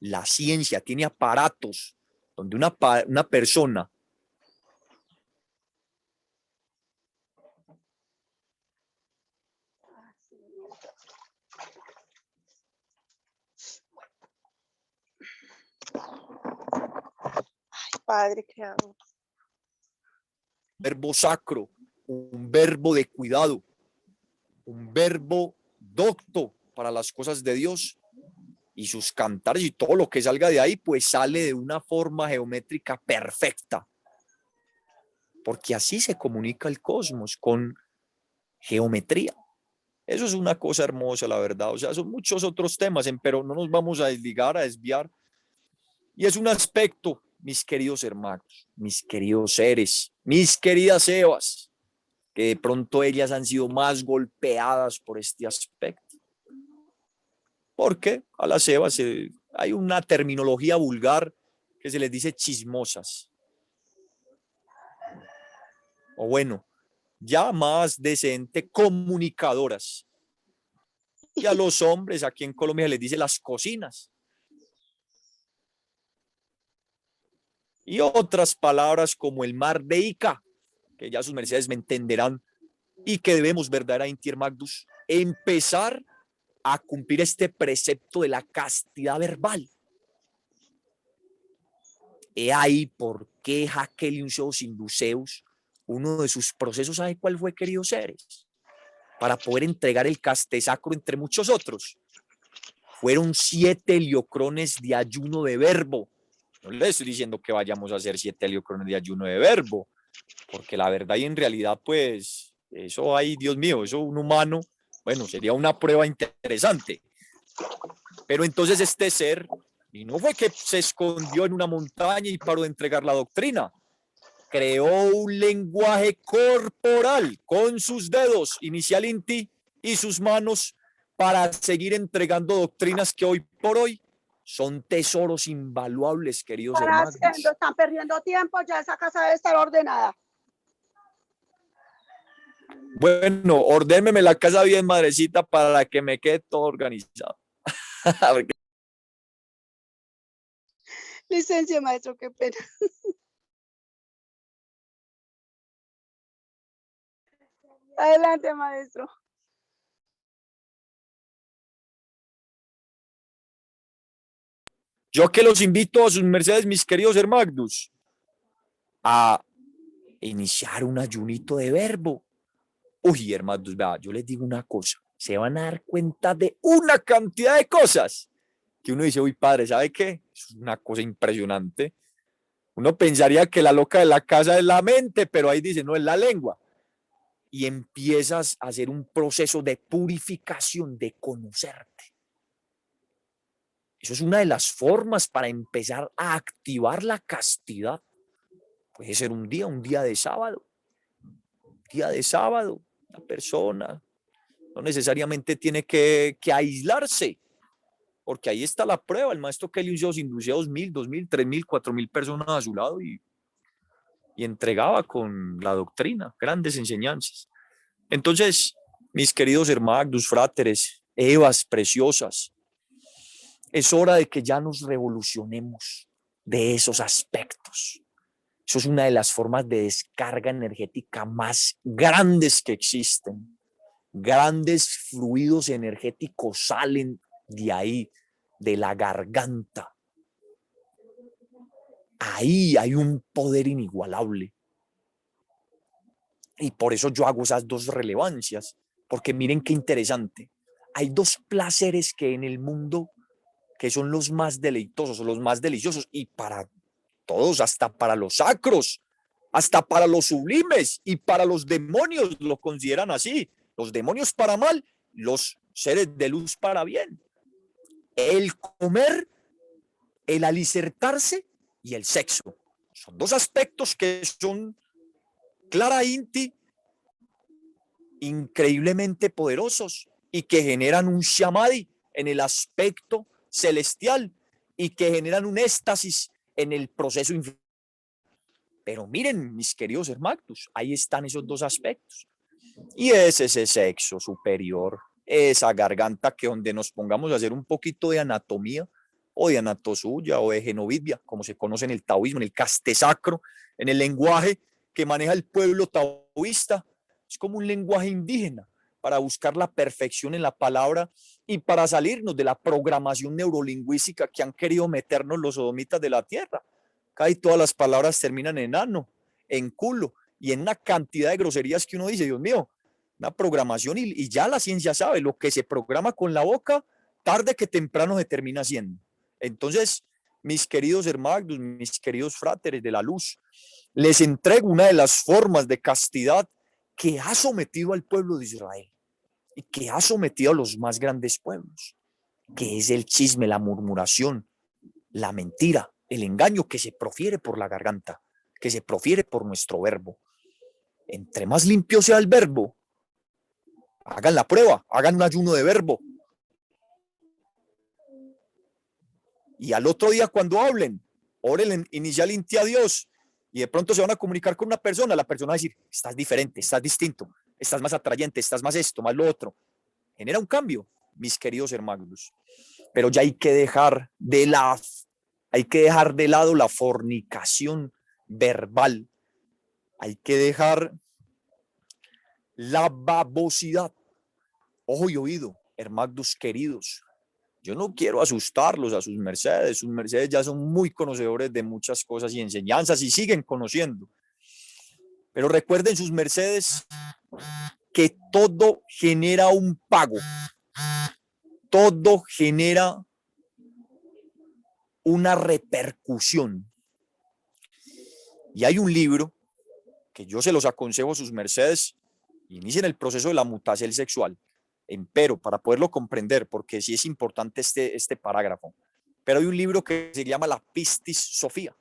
la ciencia tiene aparatos donde una persona Padre creador. verbo sacro, un verbo de cuidado, un verbo docto para las cosas de Dios, y sus cantares y todo lo que salga de ahí, pues sale de una forma geométrica perfecta, porque así se comunica el cosmos, con geometría. Eso es una cosa hermosa, la verdad. O sea, son muchos otros temas, pero no nos vamos a desligar, a desviar. Y es un aspecto, mis queridos hermanos, mis queridos seres, mis queridas Evas, que de pronto ellas han sido más golpeadas por este aspecto. Porque a las Evas hay una terminología vulgar que se les dice chismosas. O bueno, ya más decente, comunicadoras. Y a los hombres aquí en Colombia se les dice las cocinas. Y otras palabras como el mar de Ica, que ya sus mercedes me entenderán, y que debemos, ¿verdad, Inti Magnus, empezar a cumplir este precepto de la castidad verbal? He ahí por qué Jaquelius Induceus, uno de sus procesos, ¿sabe cuál fue, queridos seres? Para poder entregar el castesacro entre muchos otros. Fueron 7 heliocrones de ayuno de verbo. No le estoy diciendo que vayamos a hacer 7 heliocrones de ayuno de verbo, porque la verdad y en realidad, pues, eso hay, Dios mío, eso un humano, bueno, sería una prueba interesante. Pero entonces este ser, y no fue que se escondió en una montaña y paró de entregar la doctrina, creó un lenguaje corporal con sus dedos, inicial Inti, y sus manos para seguir entregando doctrinas que hoy por hoy son tesoros invaluables, queridos hermanos. Están perdiendo tiempo, ya esa casa debe estar ordenada. Bueno, ordénmeme la casa bien, madrecita, para que me quede todo organizado. Licencia, maestro, qué pena. Adelante, maestro. Yo que los invito a sus mercedes, mis queridos hermanos, a iniciar un ayunito de verbo. Uy, hermanos, vea, yo les digo una cosa, se van a dar cuenta de una cantidad de cosas que uno dice, uy, padre, ¿sabe qué? Es una cosa impresionante. Uno pensaría que la loca de la casa es la mente, pero ahí dice, no, es la lengua. Y empiezas a hacer un proceso de purificación, de conocerte. Eso es una de las formas para empezar a activar la castidad. Puede ser un día de sábado. Un día de sábado, la persona no necesariamente tiene que aislarse, porque ahí está la prueba. El maestro Kelly inducía 2.000, 2.000, 3.000, 4.000 personas a su lado y entregaba con la doctrina grandes enseñanzas. Entonces, mis queridos hermanos, fráteres, evas preciosas, es hora de que ya nos revolucionemos de esos aspectos. Eso es una de las formas de descarga energética más grandes que existen. Grandes fluidos energéticos salen de ahí, de la garganta. Ahí hay un poder inigualable. Y por eso yo hago esas dos relevancias, porque miren qué interesante. Hay dos placeres que en el mundo que son los más deleitosos, los más deliciosos, y para todos, hasta para los sacros, hasta para los sublimes y para los demonios lo consideran así. Los demonios para mal, los seres de luz para bien. El comer, el alicertarse y el sexo. Son dos aspectos que son clara Inti, increíblemente poderosos y que generan un shamadhi en el aspecto celestial y que generan un éxtasis en el proceso infinito. Pero miren, mis queridos hermanos, ahí están esos dos aspectos. Y es ese sexo superior, esa garganta que donde nos pongamos a hacer un poquito de anatomía o de anatosuya o de genovidia, como se conoce en el taoísmo, en el castesacro, en el lenguaje que maneja el pueblo taoísta, es como un lenguaje indígena para buscar la perfección en la palabra y para salirnos de la programación neurolingüística que han querido meternos los sodomitas de la tierra. Casi todas las palabras terminan en ano, en culo y en una cantidad de groserías que uno dice, Dios mío, una programación y ya la ciencia sabe, lo que se programa con la boca, tarde que temprano se termina haciendo. Entonces, mis queridos hermanos, mis queridos fráteres de la luz, les entrego una de las formas de castidad que ha sometido al pueblo de Israel y que ha sometido a los más grandes pueblos, que es el chisme, la murmuración, la mentira, el engaño que se profiere por la garganta, que se profiere por nuestro verbo. Entre más limpio sea el verbo, hagan la prueba, hagan un ayuno de verbo. Y al otro día cuando hablen, oren inicial Inti a Dios y de pronto se van a comunicar con una persona, la persona va a decir, estás diferente, estás distinto, estás más atrayente, estás más esto, más lo otro. Genera un cambio. mis queridos hermanos. Pero ya hay que dejar de lado la fornicación verbal. Hay que dejar la babosidad. Ojo y oído, hermanos queridos. Yo no quiero asustarlos a sus mercedes ya son muy conocedores de muchas cosas y enseñanzas y siguen conociendo. Pero recuerden sus mercedes que todo genera un pago, todo genera una repercusión. Y hay un libro que yo se los aconsejo a sus mercedes, inicien el proceso de la mutación sexual. Empero, para poderlo comprender, porque sí es importante este parágrafo, pero hay un libro que se llama La Pistis Sofía,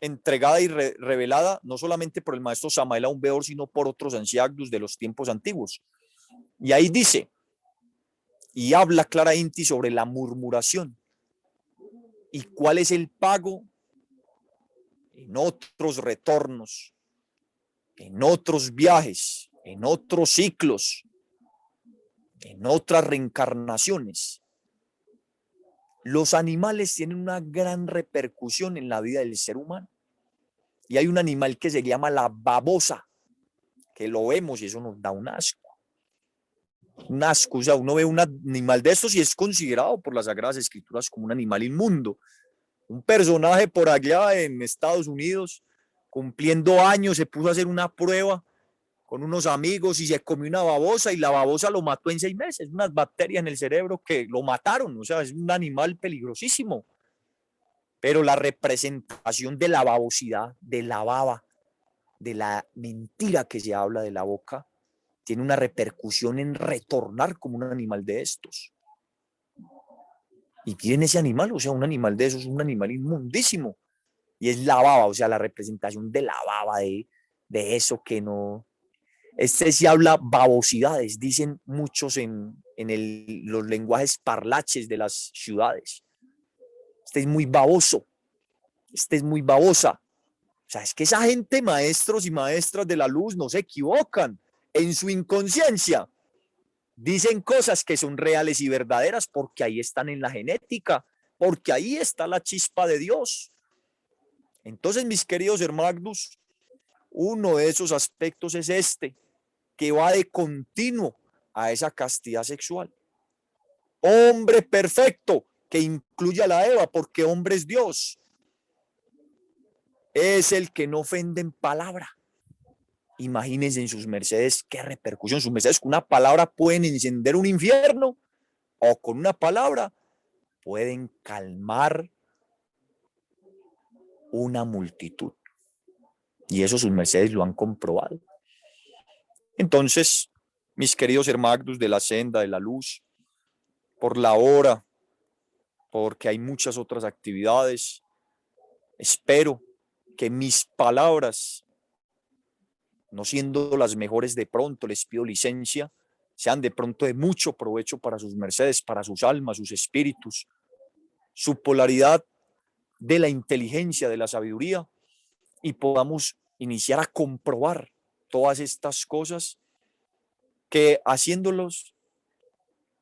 entregada y revelada no solamente por el maestro Samael Aun Weor, sino por otros ancianos de los tiempos antiguos. Y ahí dice, y habla claramente sobre la murmuración y cuál es el pago en otros retornos, en otros viajes, en otros ciclos, en otras reencarnaciones. Los animales tienen una gran repercusión en la vida del ser humano. Y hay un animal que se llama la babosa, que lo vemos y eso nos da un asco. Un asco, o sea, uno ve un animal de estos y es considerado por las Sagradas Escrituras como un animal inmundo. Un personaje por allá en Estados Unidos, cumpliendo años, se puso a hacer una prueba con unos amigos y se comió una babosa y la babosa lo mató en 6 meses, unas bacterias en el cerebro que lo mataron, o sea, es un animal peligrosísimo. Pero la representación de la babosidad, de la baba, de la mentira que se habla de la boca, tiene una repercusión en retornar como un animal de estos. Y tiene ese animal, o sea, un animal de esos, un animal inmundísimo. Y es la baba, o sea, la representación de la baba, de eso que no... Se habla babosidades, dicen muchos en los lenguajes parlaches de las ciudades. Este es muy baboso, este es muy babosa. O sea, es que esa gente, maestros y maestras de la luz, no se equivocan. En su inconsciencia dicen cosas que son reales y verdaderas porque ahí están en la genética, porque ahí está la chispa de Dios. Entonces, mis queridos hermanos, uno de esos aspectos es este, que va de continuo a esa castidad sexual. Hombre perfecto, que incluye a la Eva, porque hombre es Dios. Es el que no ofende en palabra. Imagínense en sus mercedes qué repercusión. Sus mercedes con una palabra pueden encender un infierno o con una palabra pueden calmar una multitud. Y eso sus mercedes lo han comprobado. Entonces, mis queridos hermanos de la senda de la luz, por la hora, porque hay muchas otras actividades, espero que mis palabras, no siendo las mejores de pronto, les pido licencia, sean de pronto de mucho provecho para sus mercedes, para sus almas, sus espíritus, su polaridad de la inteligencia, de la sabiduría, y podamos iniciar a comprobar todas estas cosas que haciéndolos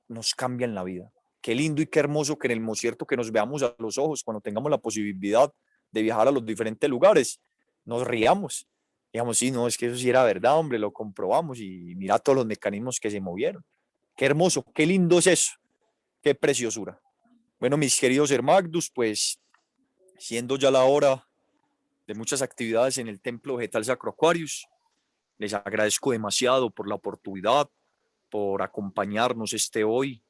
nos cambian la vida. Qué lindo y qué hermoso que en el concierto que nos veamos a los ojos cuando tengamos la posibilidad de viajar a los diferentes lugares, nos riamos. Digamos, sí, no, es que eso sí era verdad, hombre, lo comprobamos y mira todos los mecanismos que se movieron. Qué hermoso, qué lindo es eso, qué preciosura. Bueno, mis queridos hermanos, pues siendo ya la hora de muchas actividades en el Templo Vegetal Sacro Aquarius, les agradezco demasiado por la oportunidad, por acompañarnos hoy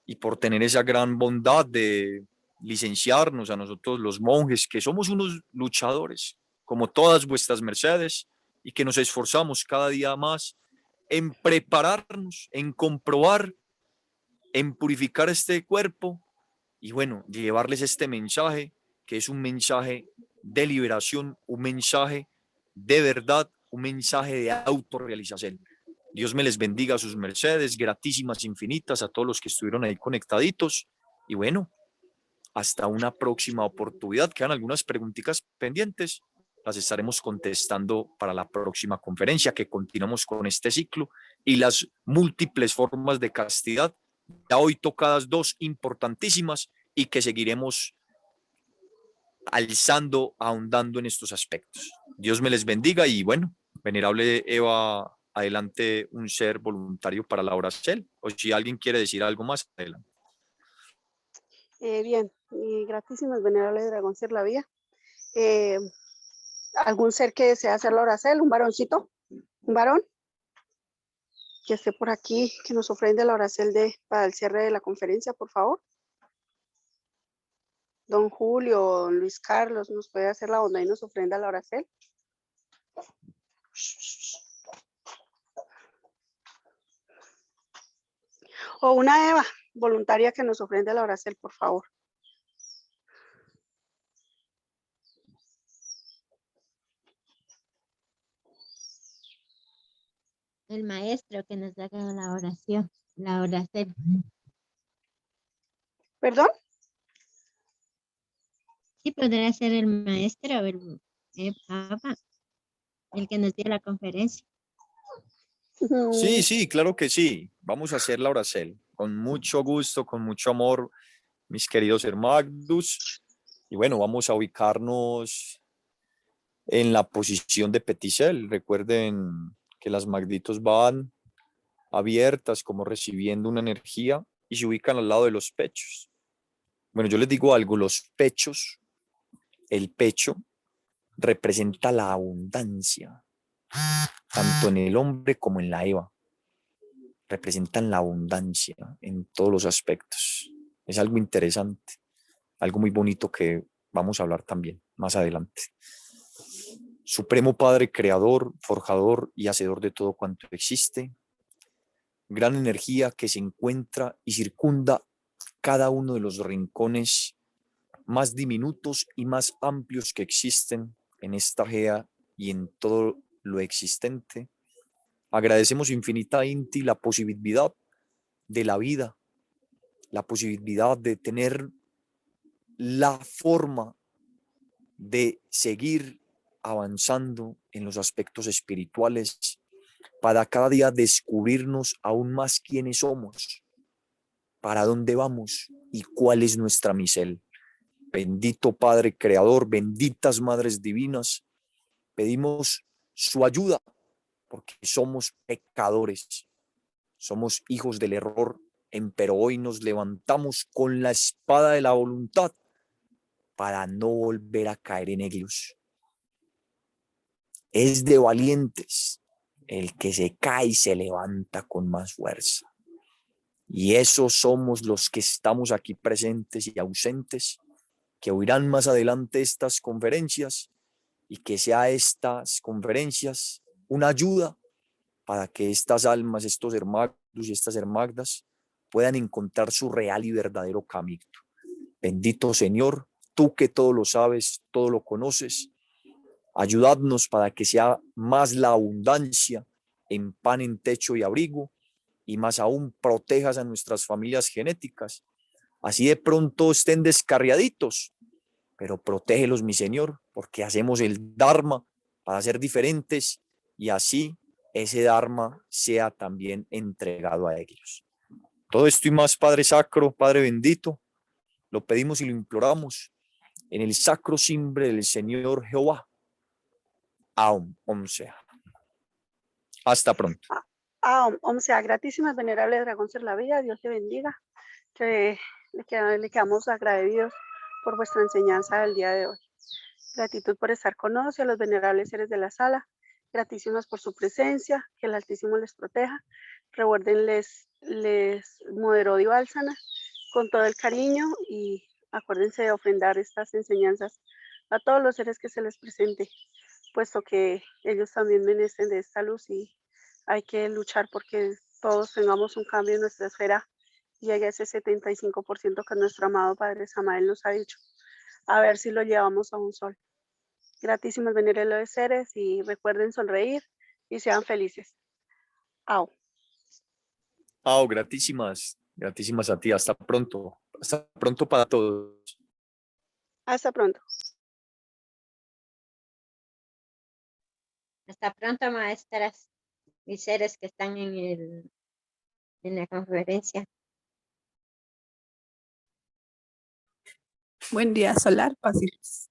y por tener esa gran bondad de licenciarnos a nosotros los monjes, que somos unos luchadores, como todas vuestras mercedes, y que nos esforzamos cada día más en prepararnos, en comprobar, en purificar este cuerpo y bueno, llevarles este mensaje, que es un mensaje de liberación, un mensaje de verdad, un mensaje de autorrealización. Dios me les bendiga a sus mercedes, gratísimas infinitas a todos los que estuvieron ahí conectaditos. Y bueno, hasta una próxima oportunidad. Quedan algunas preguntitas pendientes, las estaremos contestando para la próxima conferencia, que continuamos con este ciclo, y las múltiples formas de castidad, ya hoy tocadas dos importantísimas y que seguiremos alzando, ahondando en estos aspectos. Dios me les bendiga y bueno, venerable Eva, adelante un ser voluntario para la oración, o si alguien quiere decir algo más, adelante. Bien, y gratísimas, venerable dragón Ser la Vía. ¿Algún ser que desea hacer la oración? ¿Un varoncito? ¿Un varón? Que esté por aquí, que nos ofrende la oración para el cierre de la conferencia, por favor. Don Julio, don Luis Carlos, ¿nos puede hacer la bondad y nos ofrenda la oración? O una Eva voluntaria que nos ofrende la oración, por favor. El maestro que nos haga la oración, la oración. ¿Perdón? Sí, podrá ser el maestro, el Papa, el que nos dio la conferencia. Sí, claro que sí. Vamos a hacer la oración con mucho gusto, con mucho amor, mis queridos hermanos. Y bueno, vamos a ubicarnos en la posición de Peticel. Recuerden que las magditos van abiertas, como recibiendo una energía, y se ubican al lado de los pechos. Bueno, yo les digo algo, los pechos, el pecho representa la abundancia, tanto en el hombre como en la Eva. Representan la abundancia en todos los aspectos. Es algo interesante, algo muy bonito que vamos a hablar también más adelante. Supremo Padre, Creador, Forjador y Hacedor de todo cuanto existe, gran energía que se encuentra y circunda cada uno de los rincones más diminutos y más amplios que existen en esta gea y en todo lo existente. Agradecemos infinitamente la posibilidad de la vida, la posibilidad de tener la forma de seguir avanzando en los aspectos espirituales para cada día descubrirnos aún más quiénes somos, para dónde vamos y cuál es nuestra misión. Bendito Padre Creador, benditas Madres Divinas, pedimos su ayuda porque somos pecadores, somos hijos del error, pero hoy nos levantamos con la espada de la voluntad para no volver a caer en ellos. Es de valientes el que se cae y se levanta con más fuerza. Y esos somos los que estamos aquí presentes y ausentes, que oirán más adelante estas conferencias y que sea estas conferencias una ayuda para que estas almas, estos hermanos y estas hermagdas puedan encontrar su real y verdadero camino. Bendito Señor, tú que todo lo sabes, todo lo conoces, ayudadnos para que sea más la abundancia en pan, en techo y abrigo, y más aún protejas a nuestras familias genéticas. Así de pronto estén descarriaditos, pero protégelos, mi Señor, porque hacemos el Dharma para ser diferentes y así ese Dharma sea también entregado a ellos. Todo esto y más, Padre Sacro, Padre bendito, lo pedimos y lo imploramos en el sacro simbre del Señor Jehová. Aum, Om sea. Hasta pronto. Om sea, gratísimas, venerable dragón Ser la Vía, Dios te bendiga. Que le quedamos agradecidos por vuestra enseñanza del día de hoy. Gratitud por estar con nosotros y a los venerables seres de la sala. Gratísimas por su presencia, que el Altísimo les proteja. Recuerden, les moderó Diválsana con todo el cariño y acuérdense de ofrendar estas enseñanzas a todos los seres que se les presente, puesto que ellos también merecen de esta luz y hay que luchar porque todos tengamos un cambio en nuestra esfera y llegue a ese 75% que nuestro amado Padre Samael nos ha dicho. A ver si lo llevamos a un sol. Gratísimos venerables seres y recuerden sonreír y sean felices. Au. Au, gratísimas, gratísimas a ti. Hasta pronto. Hasta pronto para todos. Hasta pronto. Hasta pronto, maestras y seres que están en la conferencia. Buen día, Solar, paz y luz.